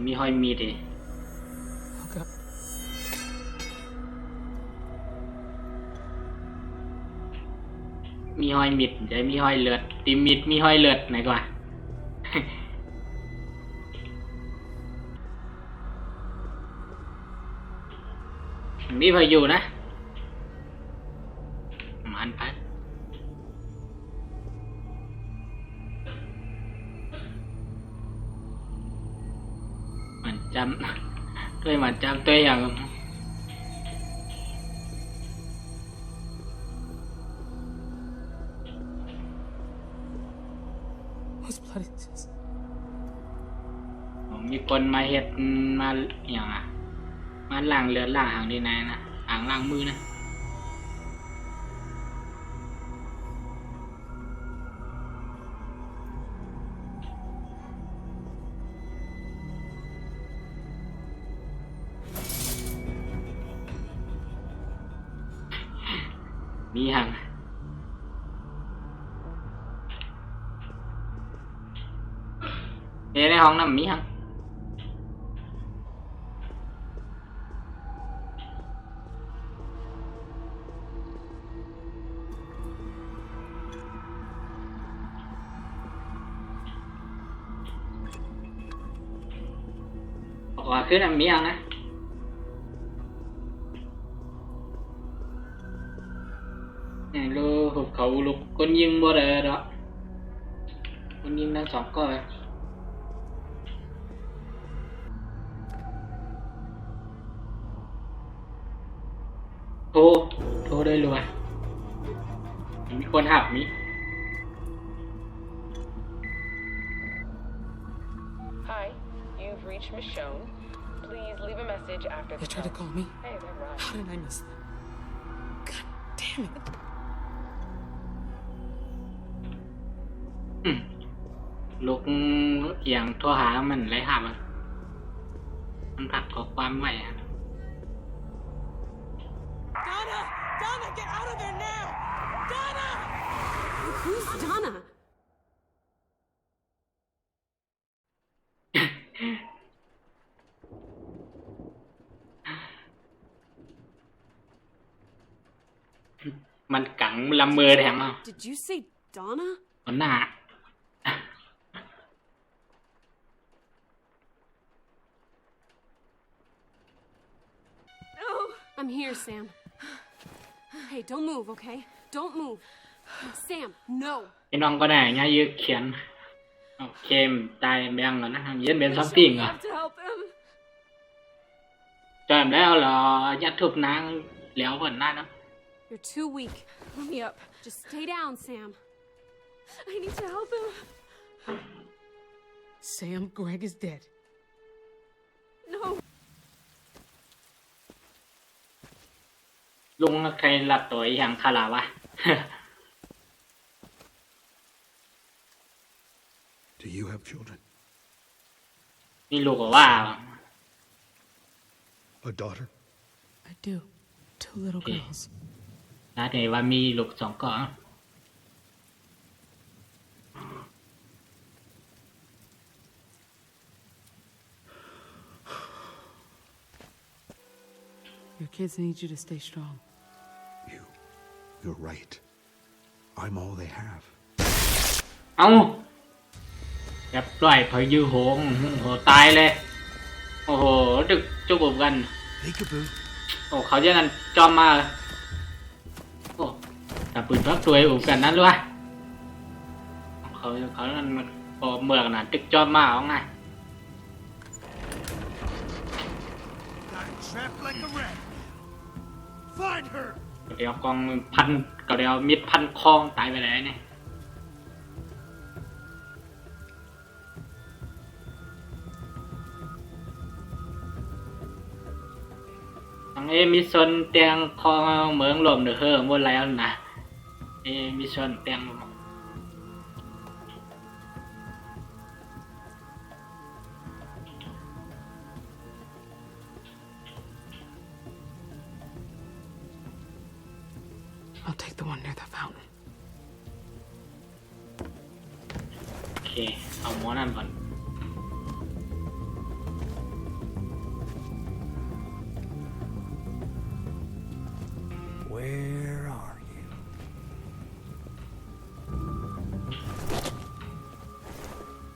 มีห้อยมีด Okay. มีห้อยมิดใจมีห้อยเลือดตีมิดมีห้อยเลือดไหนกว่า มีพายุนะ จำด้วยมาจำตัวอย่าง Whose blood is this? มีคนมาเฮ็ดมาอย่างอ่ะมาล้างเลือดล้างหางดีนายนะหางล้างมือนะมีหางในห้องน้ำมีหางว่าคือน้ำมีหางนะนี่ลูกเขาลูกคนยิงบ่ได้หรอกคนยิงทั้งสองก็โทรได้เลยมีคนหักมี Hi, you've reached Michonne. Please leave a message after the They tried to call me. Hey, they're right. How did I miss that? God damn it. ลูกเอียงโทรหามันไรหับมันผักขอความใหม่อะ Donna! Donna, get out of there now! Donna! Who's Donna? มันกังละเมอแถมอ่ะ Did you say Donna? มันหน้า I'm here, Sam. Hey, don't move, okay? Don't move. Sam, no. พี่น้องก็ได้ง่ายยืดเขียนโอเคมตายแบงแล้วนะเย็นเป็นซัมติง You อ่ะ have to help him. จำแล้วเหรอยัดทุบนางแล้วก่อนหน้านะ You're too weak. Let me up. Just stay down, Sam. I need to help him. Sam, Greg is dead. No. ลุงใครหลับตัวอย่างคาราวะ Do you have children? มีลูกกว่า A daughter? I do. 2 little girls. นะเดี๋ยวว่ามีลูกสองก่อน Your kids need you to stay strong. You're right. I'm all they have. เอ้าแบบปล่อยพายุโหงโหตายเลยโอ้โหดึกจุกบกัน Peekaboo. โอ้เขาจะกันจอมมาโอ้แต่ปืนพักตัวอุบกันนั้นด้วยเขานั่นมันพอเมืองน่ะตึกจอมมาเอาไง Got it trapped like a rat. Find her. เดี๋ยวกองพันก็เดี๋ยวมิดพันคลองตายไปแล้วเนี่ยทางมิชนเตียงคลองเหมืองลมเดือดหมดแล้วนะมิชนเตียงลมI'll take the one near the fountain. โอเคเอาหมอนั่นก่อน Where are you?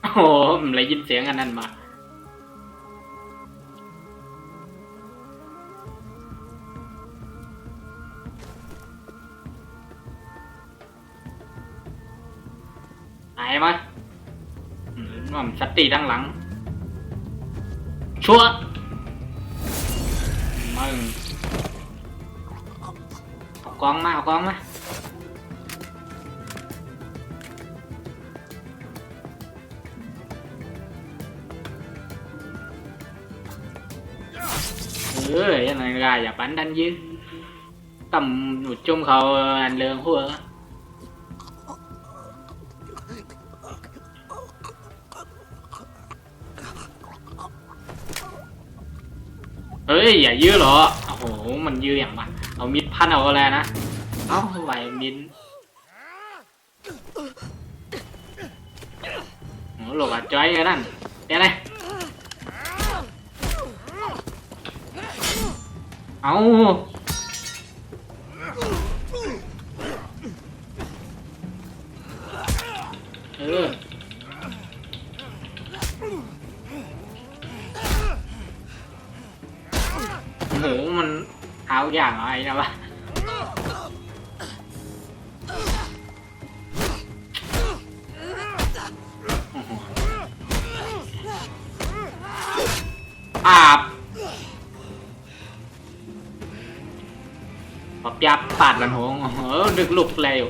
โอ้โหผมเลยยินเสียงอันนั้นมาหายมั้ยหม่อมสติด้านหลัง ชัวมึงเอากองมาเอากองมายังไงกายอย่าbắn đánh dữ tầm một chung khẩu anh lương hùa ơiอย่ายื้อหรอโอ้โหมันยื้ออย่างวะเอามิดพันเอาอะไรนะเอาไหวมิดโอ้หลบอ่ะจ้อยกันนั่นเดี๋ยวเลยเอาโหมันเอาอย่างอะไรนะวะอาบปอบยับปาดกันโหงดึกลุกเร็ว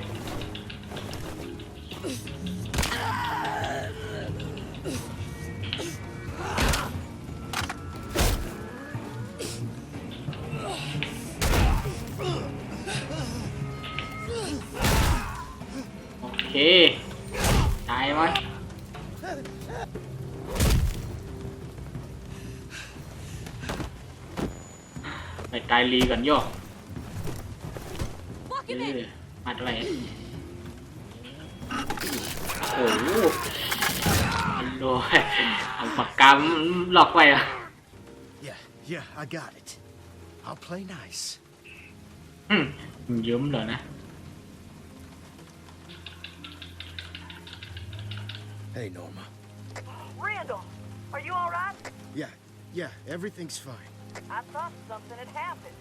โอเคตายไหมไปตายลีกันย่อมาอะไรโอ้โหโดยเอาปากกาหลอกไว้อะ Yeah, I got it. I'll play nice. ยืมเหรอนะ Hey, Norma. Randall, are you all right? Yeah, everything's fine. I thought something had happened.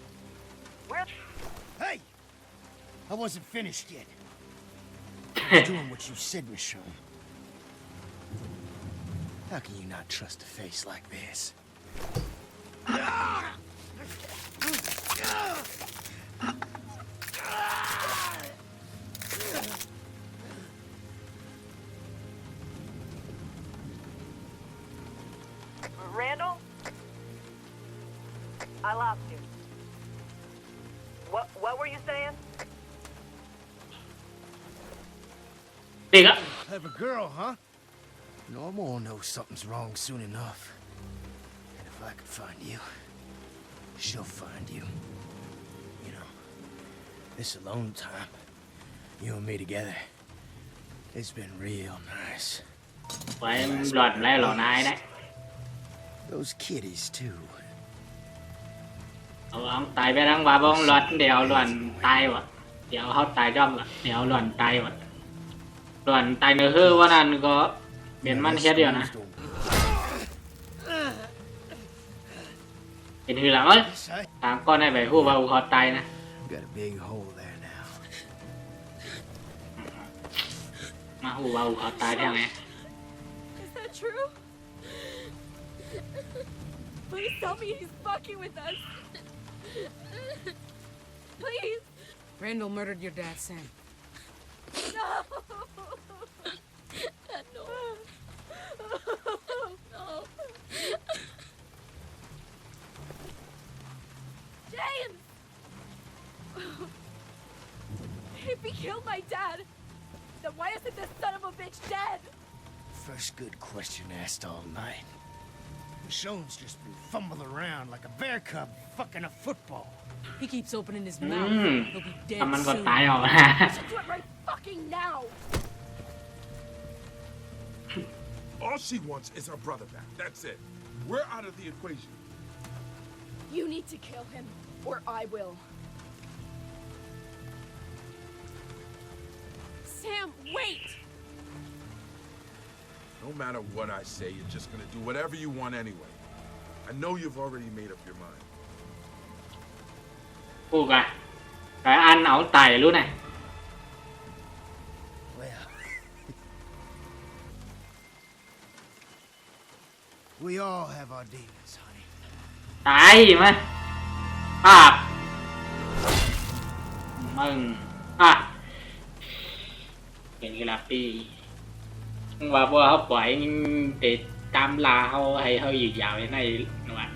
Where? Hey! I wasn't finished yet. I was doing what you said, Michonne. How can you not trust a face like this? Randall? I lost you. What were you saying? Clever girl, huh? Norma will know something's wrong soon enough. And if I could find you, she'll find you. You know, this alone time, you and me together, it's been real nice. Those kitties, too. Ông tài về đang bà bông loạt đèo loạn tay vậy đèo hot tài trong vậy đèo loạn tay vậy loạn tay nữa hư quá nên có miền man hết điều nè hiện hư lắm ấy tám con này phải hù vào hot tay nè mà hù vào hot tay theo này. Is that true? Please tell me he's fucking with us. Please. Randall murdered your dad, Sam. No. No. No. James. If he killed my dad, then why isn't this son of a bitch dead? First good question asked all night. Michonne's just been fumbling around like a bear cub fucking a football. He keeps opening his mouth. He'll be dead Someone got soon. tired of Listen to it right fucking now. All she wants is her brother back. That's it. We're out of the equation. You need to kill him, or I will. Sam, wait! No matter what I say, you're just gonna do whatever you want anyway. I know you've already made up your mind. Ủa kìa cái ăn áo tài luôn này. We all have our demons, honey. ตายมาปาบมึงเป็นกีฬาปีว่าพวกเขาปล่อยติดตามลาเขาให้เขาอยู่ยาวในหนวด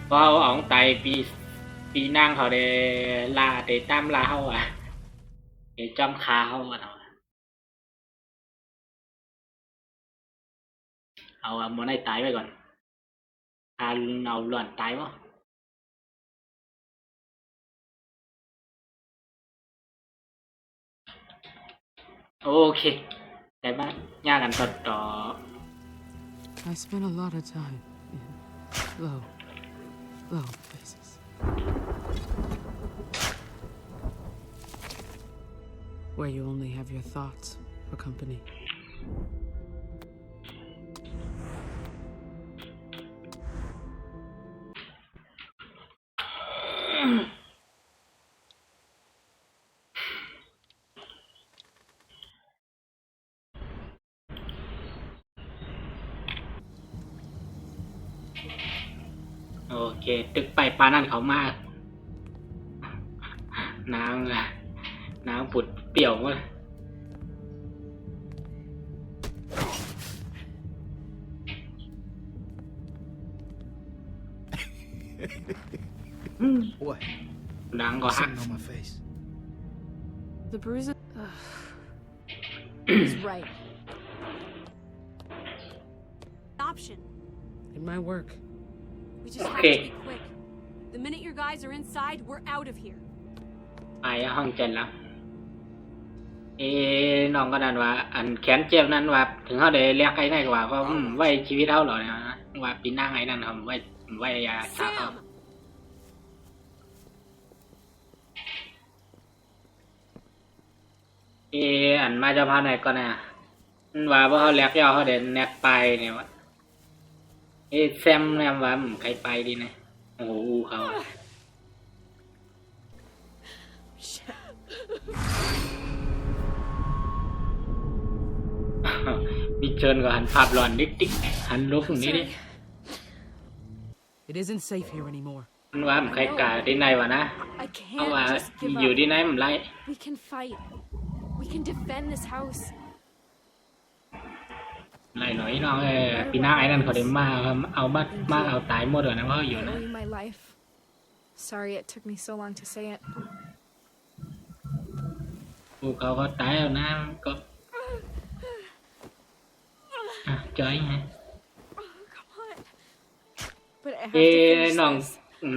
เพราะเขาออกไตปีนั่งเขาได้ลาติดตามลาเขาเดี๋ยวจอมคาเขาเอาโมนให้ตายไว้ก่อนเอาหล่อนตายวะโอเคแต่บ้านยากกันต่อ I spent a lot of time in low places. Where you only have your thoughts for company.โอเคตึกไปปานั่นเขามากน้ำปุดเปี่ยวมากWhat? ดังก็หัก Something on my face. The bruises. He's right. Option. In my work. We just have to Okay. be quick. The minute your guys are inside, we're out of here. ไปห้องเจ็ดแล้วน้องก็นั่นว่าอันแขนเจ็บนั้นว่าถึงเขาได้เรียกใครได้กว่าก็ไว้ชีวิตเขาหรอนะว่าปีหน้าไงนั่นครับไว้ยาชาเขา Sam! อันมาจะพาไหนก่อนนะว่าเพราะเขาเรียกย่อเขาเดินแนกไปเนี่ยวะแซมเนี่ยว่าใครไปดีนะโอ้โหเขามีเชิญก็หันภาพหลอนดิ๊กหันลุกอย่างนี้ดิ It isn't safe here anymore. มันว่าใครกล้าที่ไหนวะนะ I เพราะ can't ว่า just give อยู่ up. ที่ไหนมันไร We can fight. We can defend this house. ไรหน่อยน้องปีหน้าไอ้นั่นเขาได้มาเอาตายหมดเลยนะเพราะอยู่ I นะ owe you my life. Sorry it took me so long to say it. พวกเขาก็ตายแล้วนะก็จอยไง Come on. But I have to finish น้อง this.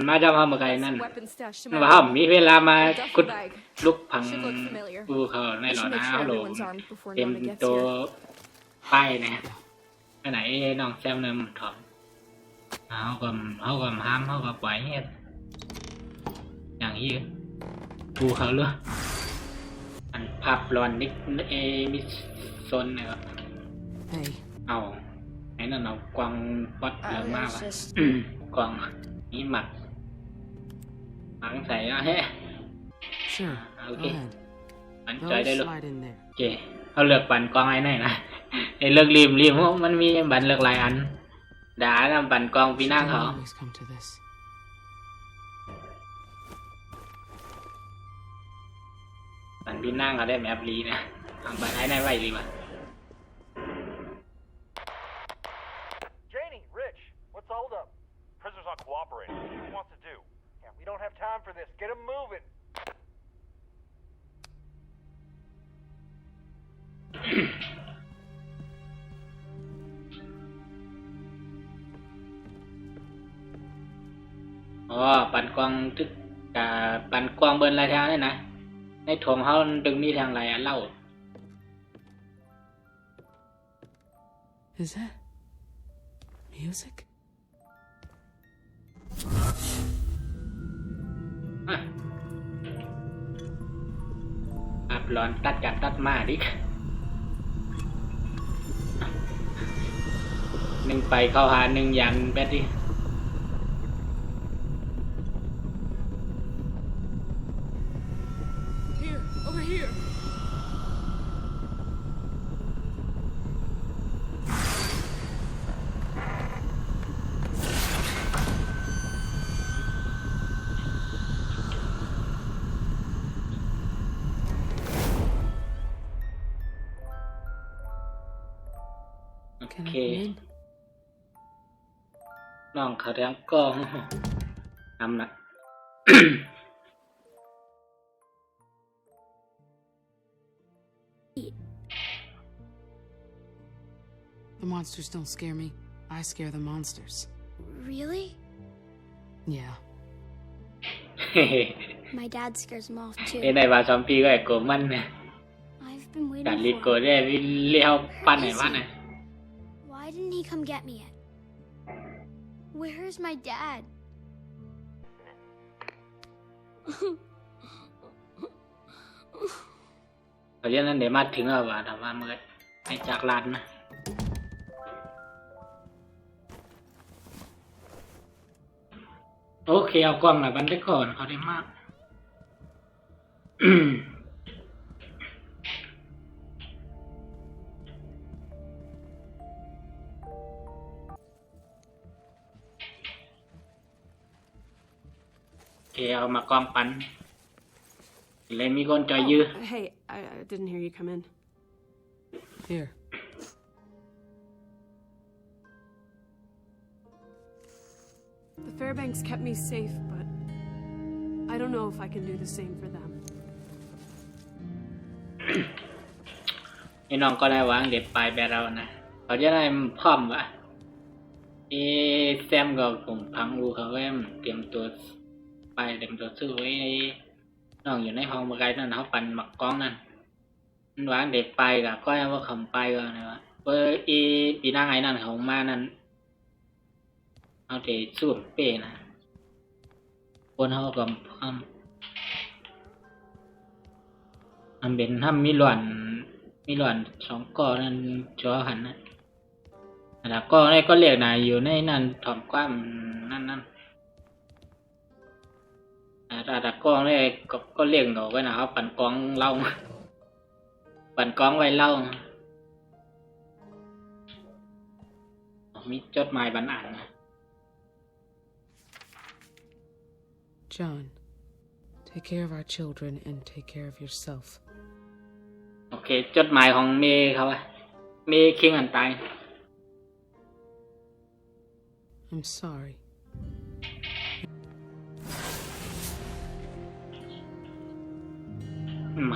มาจะพามาไกลนั่น Weapon stashed in ว่า my เขา room. มีเวลามา Duffel กุด bag. ลุกพัง Should look familiar. ปูเขาในหลอ I ด should make น้า sure โหล everyone's armed before เต็ม Nona gets ตัว here. ป้ายนะไปไหนน้องแซมเนี่ยมันถอดเขาก็ห้ามเขาก็ปล่อยเงี้ยอย่างนี้ปูเขาเลยอันภาพร้อนนิดมิซนเนี่ยก็ Hey. เอาไอ้นั่นเอากวางปัดเหลืองมากว่ะกวางนี่หมักใส่แล้วเฮ้ Sure. Okay. Go ahead. ปันใจได้ Those ลูก slide in there. โอเคเขาเลือกปั่นกองไอ้ไหนนะไอ้เลือกริมมันมีบันเลือกหลายอันด่านะปั่นกองปีหน้า Don't เขา always come to this. ปั่นปีหน้าเขาได้แบบลีนะทำปั่นไอ้ไหนไว้ดีกว่า Janie, Rich, what's the hold up? Prisoner's not cooperating. What do you want to do? Yeah, we don't have time for this. Get him moving. อ๋อปั่นกวางทึกปั่นกวางเบิร์นลายทางนี่นะในถงเขาดึงมีทางไรเล่า Is that music? อับร้อนตัดกันตัดมาดิหนึ่งไปเข้าหาหนึ่งยันแบดดิ Here, over here. Can I เค come in? น้องเขาเรียงกล้องทำนะ The monsters don't scare me. I scare the monsters. Really? Yeah. My dad scares them off too. ในในว่าซอมบี้ก็ไอ้โกมันเนี่ย I've been การ waiting รีโก for ได้วิเลี้ยวปั้นไหนวะเนี่ย Why didn't he come get me yet? Where's my dad? เพราะฉะนั้นเดี๋ยวมาถึงแล้วว่าแต่ว่าเมื่อให้จากร้านนะโอเคเอากล้องหน่อยบันทึกก่อนเขาได้มาก โอเคเอามากล้องปันเลยมีคนจอยยื้อ Hey, I didn't hear you come in. Here. The Fairbanks kept me safe, but I don't know if I can do the same for them. ไอ้น้องก็ได้วางเด็ดปลายแบบเรานะเขาจะได้พร้อมวะแซมกับผมพังรูเขาไว้เตรียมตัวไปเตรียมตัวซื้อไว้น้องอยู่ในห้องบักไก่นั่นเขาปั่นหมักกล้องนั่นมันวางเด็ดปลายกับก็ว่าคำปลายก็นะวะเออปีหน้าไงนั่นเขามานั่นเอาเด็ดสู้เป้นะคนเขากับพร้อมมันเป็นถ้ามีหล่อนสองก้อนั่นจอหันนะแล้วก็ได้ก็เรียกนายอยู่ในนั่นถอมกว้ามนั่นแต่ก็ได้ก็เรียกหนูไว้นะครับปั่นกองเล่าปั่นกองไว้เล่ามีจดหมายบรรอันนะ John, take care of our children and take care of yourself. โอเคจดหมายของเมย์เขาอะเมย์คิงอันตาย I'm sorry.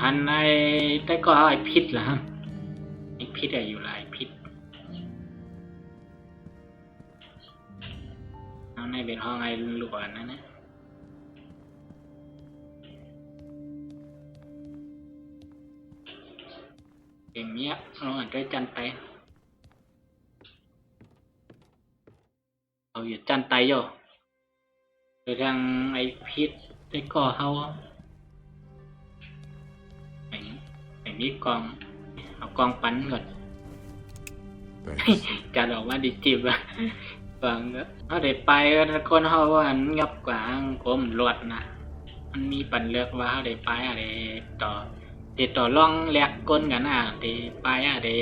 หันในแต่ก็ไอพิษเหรอไอพิษอะอยู่หลายพิษเอาในเป็นห้องไอหลวนนะเนี่ยอย่างเงี้ยเราอาจจะจันไตเอาอยู่จันไตโยโดยทางไอพิษได้ก่อเขาอย่างนี้กองเอากองปั้นก่อน การออกมาดิจิบอะฟังก็เขาได้ไปก็คนเขาว่าอันงับกว่างกลมลวดนะมันมีปันเลือกว่าเขาได้ไปอะไรต่อร่องแลกก้นกันอ่ะได้ไปอ่ะได้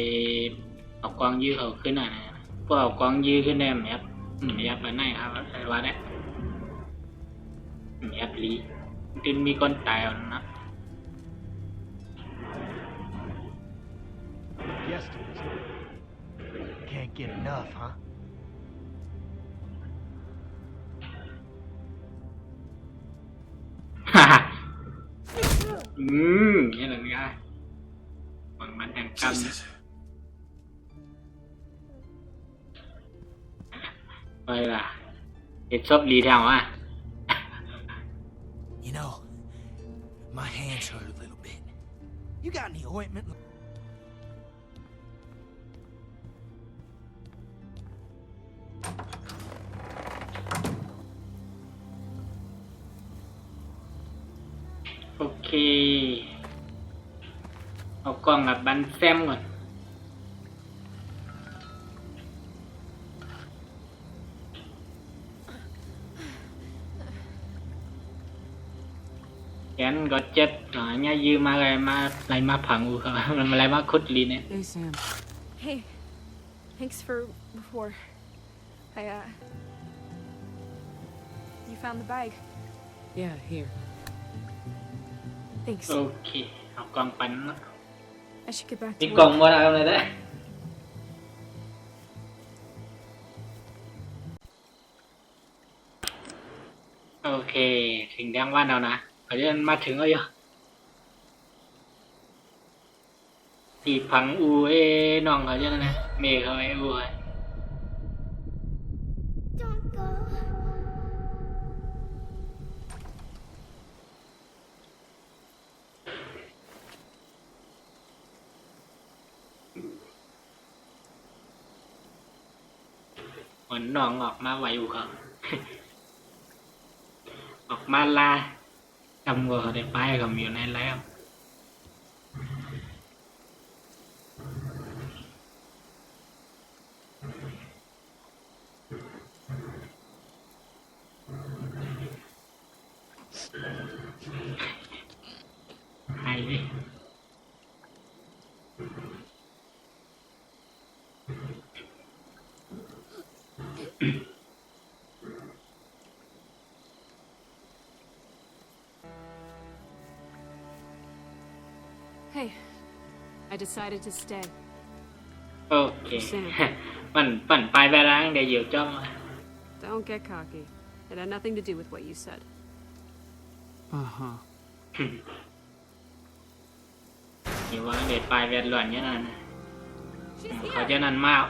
เอากองยื้อเขาขึ้นอ่ะพวกเอากองยื้อขึ้นได้แมบแบบไหนครับอะไรวะเนี่ยแมบลีจนมีคนตายนะ Yes, can't get enough, huh? นี่แหละนี่ค่ะหวังมันแห่งกรรมไปล่ะเด็กชอบรีแถวอ่ะ You know, my hands hurt a little bit. You got any ointment? โอเคเอากล้องกับบันแซมก่อนแขนก็เจ็บเนี่ยยืมมาอะไรมาผังอูครับมันอะไรมาคุดลีเนี่ย Hey, Sam. Hey, thanks for before. You found the bag. Yeah, here. Thanks. โอเคเอากล้องปัน I should get back มี to กล้อง work. ว่าเอาเลยได้ โอเคถึงดังว่าแล้วนะเขาจะมาถึงแล้วอยู่ที่พังอูน้องเขาจะนะเมย์เขาอู Don't go. เหมือนน้องออกมาไหวอยู่ครับ ออกมาลาจำว่าเขาได้ไปกับอยู่ในแล้วให้ดิ Hey, I decided to stay. โอเค ปั่นไปไปล้างเดี๋ยวเหยียวจ้อง Don't get cocky. It had nothing to do with what you said. Uh-huh. อย่าว่าเด็ดไปเวียนหล่อนอย่างนั้น She's เขาจะ here. นั่นมาก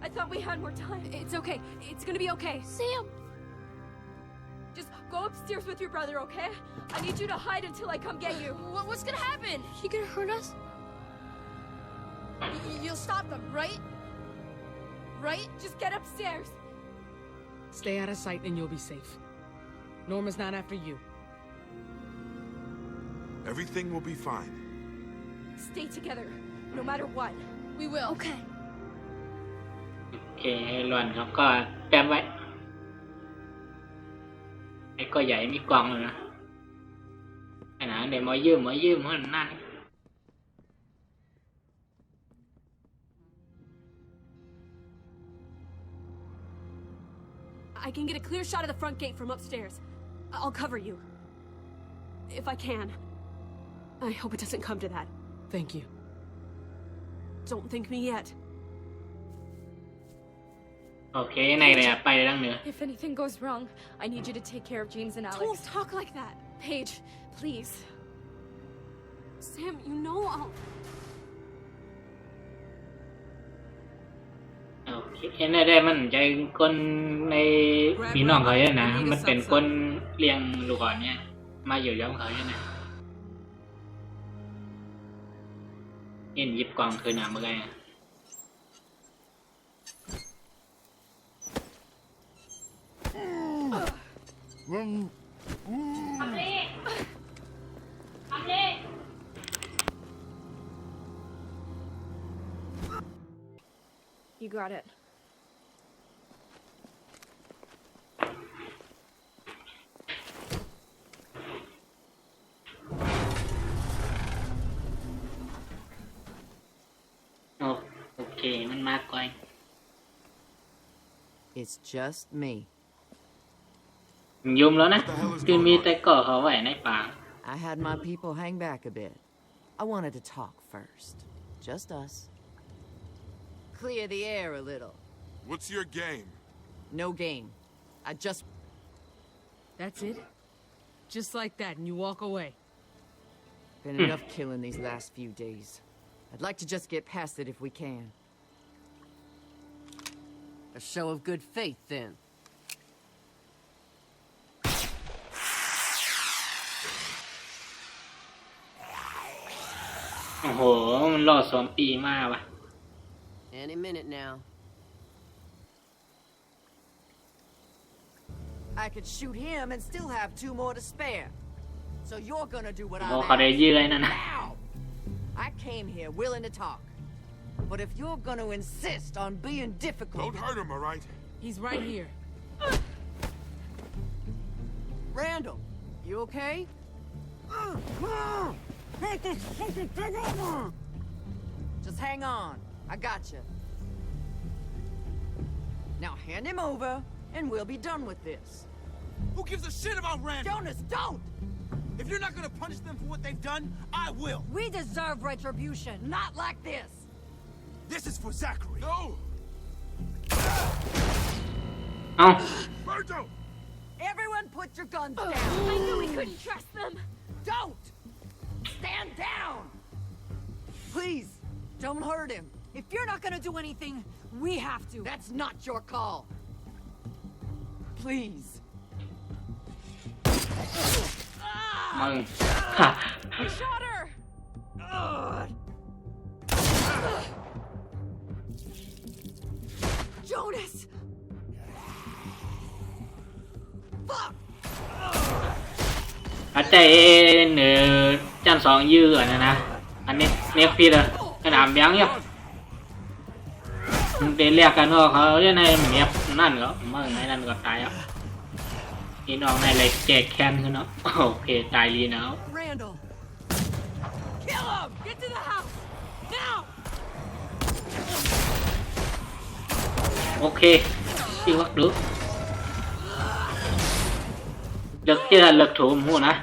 I thought we had more time. It's okay. It's gonna be okay. Sam! Just go upstairs with your brother, okay? I need you to hide until I come get you. What's gonna happen? He gonna hurt us? You'll stop them, right? Right? Just get upstairs. Stay out of sight and you'll be safe. Norma's not after you. Everything will be fine. Stay together, no matter what. We will. Okay. โอเคหล่อนครับก็แปมไว้ไอ้ก็ใหญ่มีกล่องเลยนะไอ้หนาเดี๋ยวมายืมเท่านั้น I can get a clear shot of the front gate from upstairs. I'll cover you. If I can. I hope it doesn't come to that. Thank you. Don't thank me yet. โอเคในเลยไปดังเหนือ If anything goes wrong, I need you to take care of James and Alex. Don't talk like that. Paige, please. Sam, you know I'll... โอเคได้มันใจคนในพี่น้องเขาเนี่ยนะมันเป็นคนเลี้ยงลูกอ่อนเนี่ยมาอยู่ย้อมเขาเนี่ยนะเห็นหยิบกล่องคืนหนาเมื่อไงYou got it. โอเคมันมากก่อน It's just me. ยุ่มแล้วนะคือมีแต่ก่อเขาไว้ในป่า I had my people hang back a bit. I wanted to talk first. Just us. Clear the air a little. What's your game? No game. I just... That's it? Just like that, and you walk away. Been enough killing these last few days. I'd like to just get past it if we can. A show of good faith, then. โอ้โหมันรอ2 ปีมากว่ะ Any minute now. I could shoot him and still have 2 more to spare. So you're gonna do what โอ้ I'm เขาได้ asking. ยื้อเลยนั่นนะ Now! I came here willing to talk. But if you're gonna insist on being difficult... Don't hurt him, all right? He's right here. Randall, you okay? Just hang on. I gotcha. Now hand him over, and we'll be done with this. Who gives a shit about Randall? Jonas, don't! If you're not gonna punish them for what they've done, I will. We deserve retribution, not like this. This is for Zachary. No! เอ้า Everyone put your guns down. I knew we couldn't trust them. Don't! Stand down! Please, don't hurt him. If you're not gonna do anything, we have to. That's not your call. Please. มึง We shot her. Jonas! ở trên trăm sòn dư rồi nè nè anh nè phi rồi cái làm béo nhá để lẹ cả nóเขาcái này mình nẹpนั่นก็มึงไอ้นั่นก็ตายอ่ะอีน้องในเหล็กแจกแค้นขึ้นเนาะโอเคตายลีเนาะ Randall. Kill him! Get to the house now. โอเคchưa bắt được lực chứ là lực thủ mua nè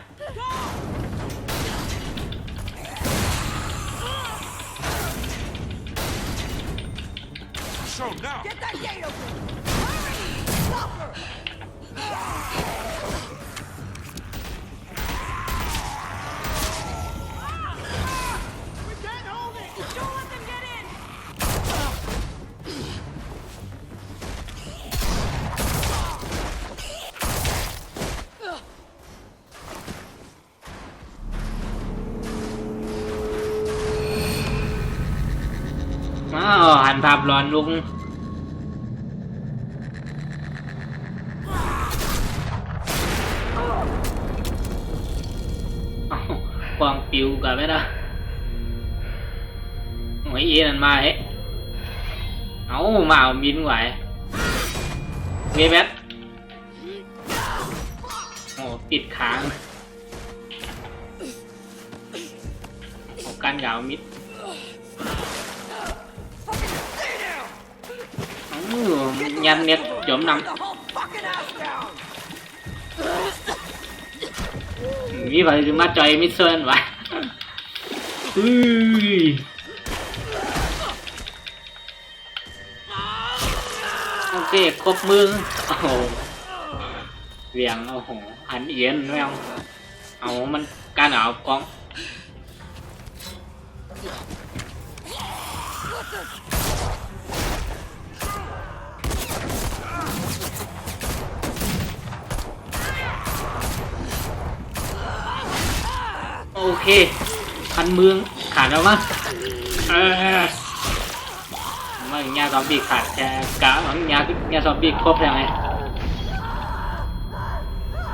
Get that gate open! Hurry! Stop her! We can't hold it. Don't let them get in. Hành phạt loạn luôn quang piu cả bé đó mấy yên anh ma hết ấu màu miên ngoài ghê bét ồ tịt kháng một can gạo mít nhanh nét chổm năm nghĩ vậy mà trời mít sơn vậy ok cốp mương viền anh yên phải không mình ca nào con ok khăn mương khả đâu á mà nhà zombie khả cả nhà zombie cốp ra này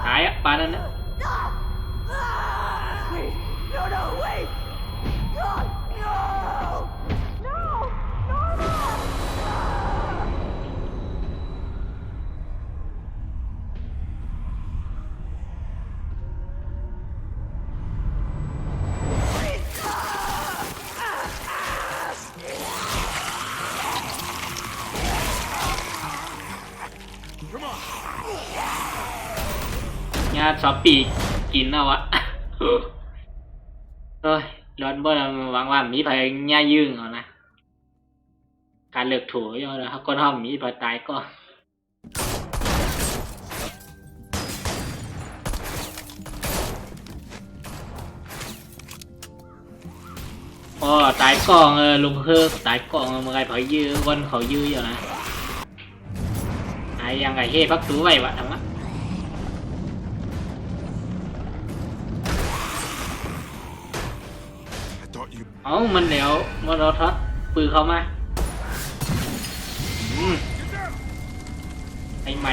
thái á ba nên á No, wait! God, no! No! nhà zombie kín nào á thôi lớn bữa là vắng vắng mỹ phải nha dương rồi nè cả lực thủ rồi con hồng mỹ phải tái con tái con lùng hư tái con một ngày phải dư con khỏi dư rồi nè ai đang ngày hê bắt tú vậy bạn thằng á mình liệu mà nó thoátปืนเข้ามาไอ้ไหม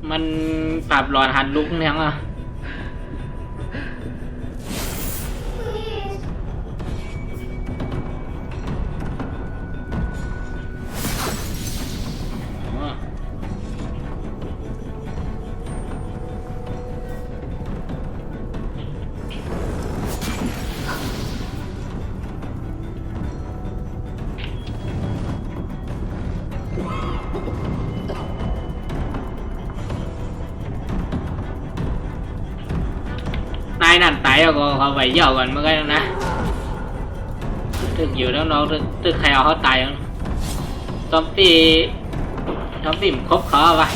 mình phạm loạn hành lúc nè à นายนั่นตายแล้วก็เขาไปเย่ากันเมื่อกี้นะตึกอยู่แล้วน้องตึกใครเอาเขาตายซอมบี้มันครบเขาปะ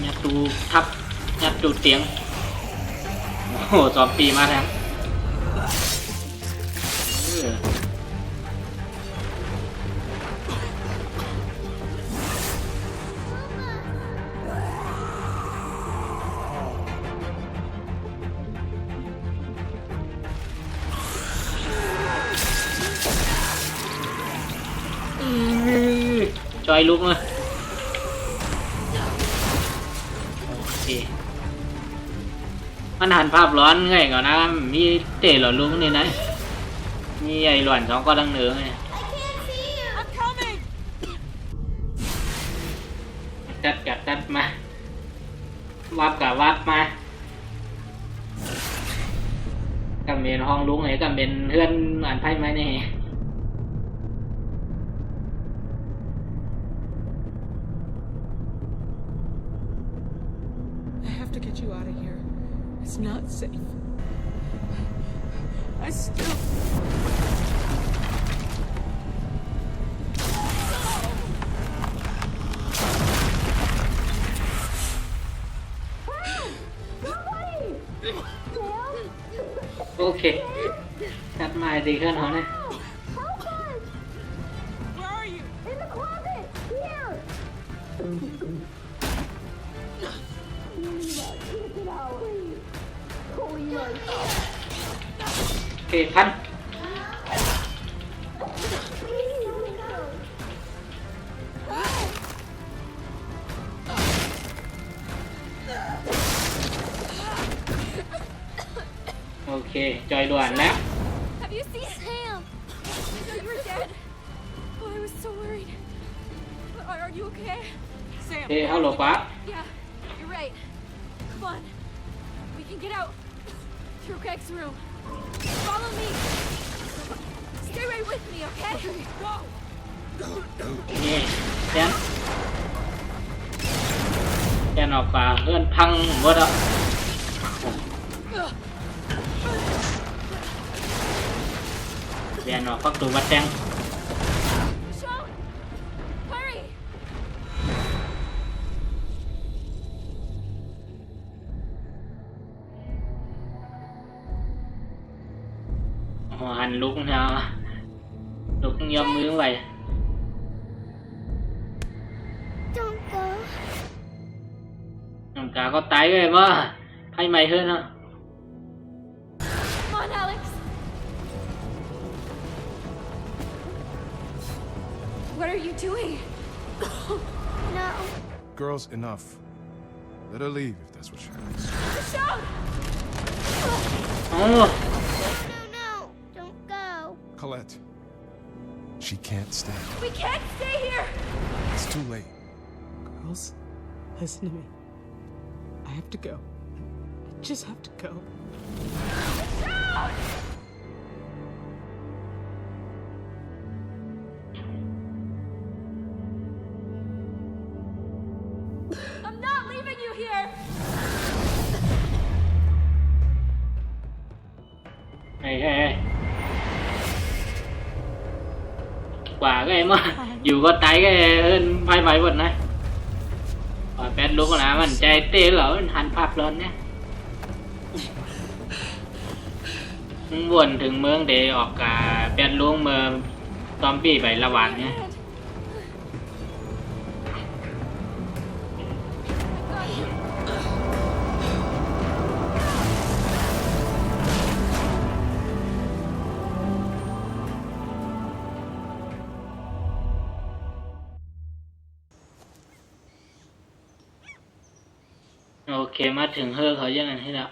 ยัดตูทับยัดตูเตียงโอ้โหซอมบี้มาแล้วจอยลุกมามันหันภาพร้อนไงก่อนนะมีเตะหล่อลุงนี่นะมีไอ้หลวนสองก็ดังเหนือไงจัดมาวับกับวับมากับเมนห้องลุงไหนกับเมนเพื่อนอ่านไพ่ไหมนี่It's not safe. I still... Okay. จัดมาดีขึ้นเหรอเนี่ย Where are you? In the closet! Here!โอเคพันโอเคจอยด่วนแล้ว Have you seen Sam? I thought you were dead. Oh, I was so worried. Are you okay? Sam. เฮ้ยฮัลโหลป๊า Yeah, you're right. Come on. We can get out through Greg's room. Follow me. Stay right with me, okay? Go. นี่แกนออกป่าเพื่อนพังหมดแล้วแกนออกพักตัววัดแดง Michonne, hurry. หันลุกนะลุกยอมมือไว้ Don't go. น้ำกาก็ตายเลยว่าไพ่ใหม่เฮ้ยนะ Come on, Alex. What are you doing? No. Girls, enough. Let her leave if that's what she wants. Michonne! โอ้ No, don't go. Colette, she can't stay. We can't stay here. It's too late. Girls, listen to me. I have to go. I just have to go. Michonne! I'm not leaving you here. เฮ้ยกว่าก็ไอ้มาอยู่ก็ตายก็เอิ้นไพ่ใหม่หมดนะแปดลุกนะมันใจเต้เหรอหันภาพร้อนเนี่ยวนถึงเมืองเดออกกาแปดลุงเมืองซอมบี้ไประหว่างเนี่ย โอเคมาถึงเฮอเขายังไงให้แล้ว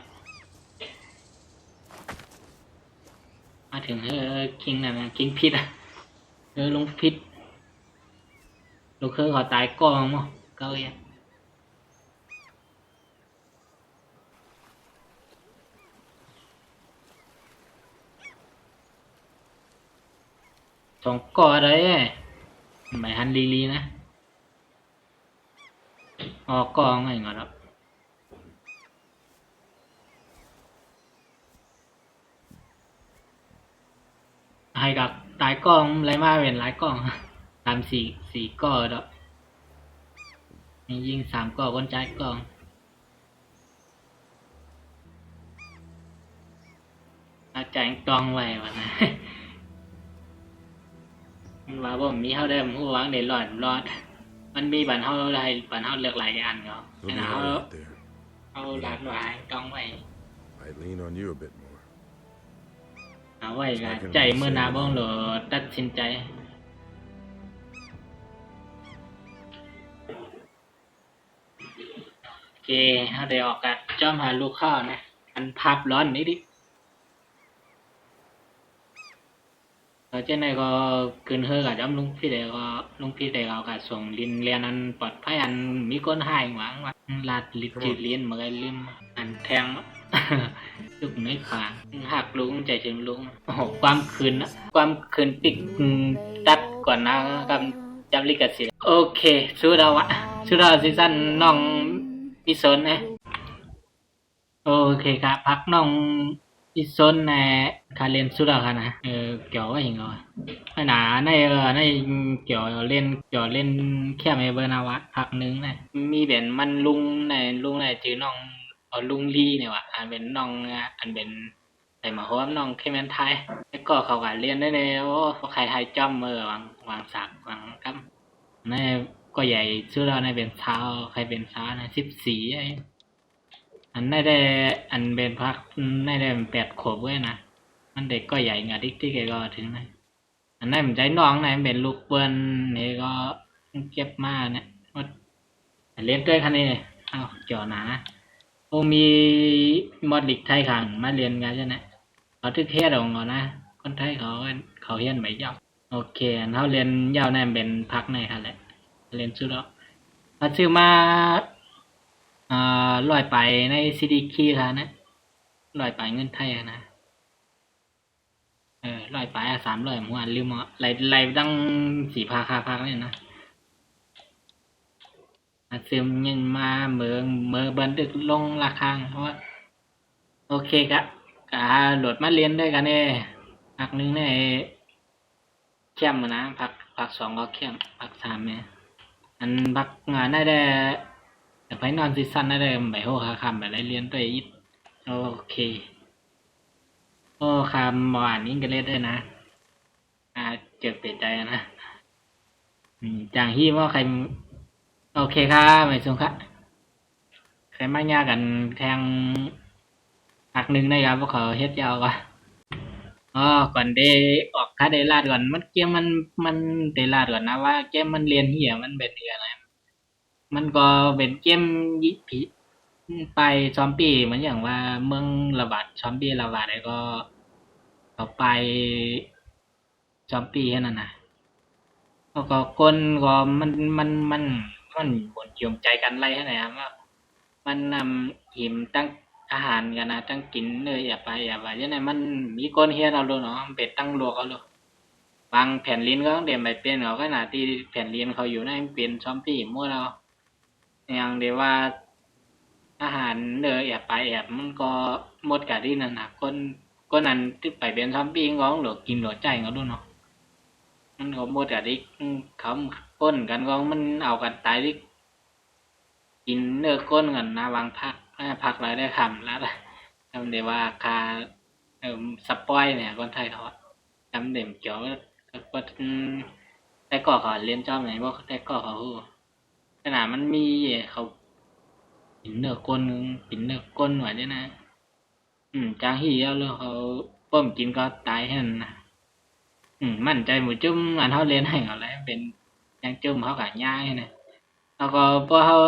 มาถึงเฮอคิงนั่นนะคิงพิษอ่ะลงพิษลูกเฮอเขาตายกองมั้งเก้าอี้ 2ก่อได้ไม่หันลีนะออกกองไงก่อนครับให้กับตายกล้องไรมาเป็นหลายกล้องตามสี่ก่อแล้วยิง3ก่อคนใจกล้องอาจารย์กล้องไว้วะนะว่าบ่มีเฮาได้ผู้หวังได้รอดมันมีบันเฮาได้บันเฮาเลือกหลายอันเนาะนะเฮาหลากหลายกล้องไว้ I'd lean on you a bit more. เอาไว้ก็ใจเมื่อนาบ้องโหลตัดสินใจโอเคเฮาได้ออกกันจ้อมหาลูกข้าวนะอันภาพร้อนนิดดิเจ้าไหนก็ขึ้นเฮือกับจ้อมลุงพี่เด็กก็ลุงพี่เด็กเอากับส่งลินเรียนอันปลอดภัยอันมีคนหายหวังว่าลาดลิจืดเรียนเมื่อลืมอันแทงลุกไม่ขวางหักลุงใจถึงลุงโอ้โหความคืนปิกตัดก่อนนะกับจำลิขสิทธิ์โอเคสู้เราซีซั่นน้องพี่สนนะโอเคครับพักน้องพี่สนนะคาเรียนสู้เราค่ะนะเกี่ยวว่าอย่างไรไม่หนาในเกี่ยวเล่นแค่ไม่เบอร์นาวะพักนึงนะมีเป็นมันลุงในชื่อน้องลุงลี่เนี่ยว่ะอันเป็นน้องอันเป็นใส่มาโฮมน้องเคมนไทยแล้วก็เขาก็เรียนได้เลยโอ้ใครไทยจ้อมมือวางสักวางกับนี่ก็ใหญ่ชื่อเราในเป็นเท้าใครเป็นเท้านะ14อันได้อันเป็นพักได้8 ขวบเว้ยนะมันเด็กก็ใหญ่งาดิกที่แกก็ถึงนะอันนั้นมันใจน้องนะเป็นลูกเปิ้นนี่ก็เก็บมาเนี่ยเรียนด้วยคันนี้เลยเอาเกี่ยวหนาโอ้มีมอดลิกไทยขังมาเรียนกันใช่ไหมเขาทึกเทศออกมานะคนไทยเขาเรียนไม่ยาวโอเคเขาเรียนยาวแน่เป็นพักในค่ะแหละเรียนชื่อแล้วเขาชื่อมาลอยไปในซีดีคีค่ะนะลอยไปเงินไทยนะลอยไป300หัวลืมอ่ะไล่ตั้ง4 ภาค5 ภาคเลยนะซึมยังมาเมื่อบันทึกลงราคาเพราะว่าโอเคครับโหลดมาเรียนด้วยกันพักนึงในเข้มนะพัก2ก็เข้มพัก3เนี่ยอันพักงานได้แต่ไปนอนซีซั่นได้ใบโหคาคำแบบไรเรียนตัวอีกโอเคโอ้คำหวานนี้ก็เล่นได้นะเจ็บเปลี่ยนใจนะจางฮี่ว่าใครโอเคครับไม่สงครับใครมายากันแทงหักนึงได้ครับว่าเขาเฮ็ดยาวก่อนก่อนได้ออกค่าได้ลาดก่อนมันเกมมันได้ลาดก่อนนะว่าเกมมันเรียนเหี้ยมันเป็นอะไรมันก็เป็นเกมยิผีไปซอมบี้เหมือนอย่างว่าเมืองระบาดซอมบี้ระบาดแล้วก็ต่อไปซอมบี้แค่นั้นนะแล้วก็คนก็มันบ่นเกี่ยวใจกันไรให้ไหนครับว่ามันนำหิมตั้งอาหารกันนะตั้งกินเลยอย่าไปยังไงมันมีคนเฮียเราเลยเนาะเป็ดตั้งลวกเอาเลยบางแผ่นลิ้นก็ต้องเดี๋ยวไปเป็นเขาขนาดที่แผ่นลิ้นเขาอยู่ในเป็นซอมบี้มั่วเราอย่างเดียวว่าอาหารเลยอย่าไปมันก็หมดกะที่นั่นนะคนนั้นที่ไปเป็นซอมบี้ก็หลอกกินหลอกใจเขาด้วยเนาะมันก็หมดกะที่เขาก้นกันก็มันเอากันตายที่กินเนื้อก้นกันนะวางพักอะไรได้คำแล้วจำได้ว่าคาสปอยเนี่ยคนไทยเขาจำเด่มเกี่ยวก็แต่ก็เขาเรียนจอมไหนว่าแต่ก็เขาขนาดมันมีเขากินเนื้อก้นหน่อยด้วยนะจางฮี่เอาเลยเขาป้มกินก็ตายให้นะมั่นใจหมูจุ่มอันเขาเรียนให้เขาแล้วเป็นยังจุ่มเขากับย่ายนะแล้วก็พอเขา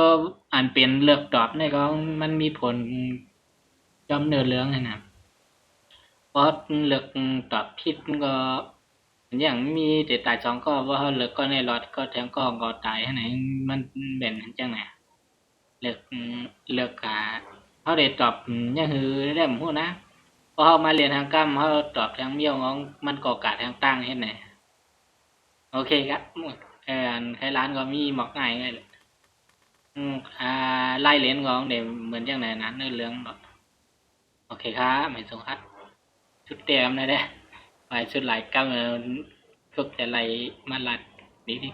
อ่านเปลี่ยนเลือกตอบเนี่ยก็มันมีผลจอมเนื้อเรื่องนะเพราะเลือกตอบผิดก็อย่างมีแต่ตาย2ก็ว่าเขาเลือกก็ในรถก็แทงก็ตายให้ไหนมันเป็นจังไหนเลือกเขาได้ตอบยังคือได้หมู่นะพอเขามาเรียนทางกรรมเขาตอบทางเมี่ยวงมันก่อกาทางตั้งให้ไหน โอเคครับใครร้านก็มีหมอกง่ายไงเลยไล่เลนก็เดี๋ยวเหมือนอย่างไหนนั้นในเรื่องโอเคครับไม่สงครับชุดเต็มเลยเด้ไปชุดไหลกำพวกแต่ไหลมาลัดนี่ดิ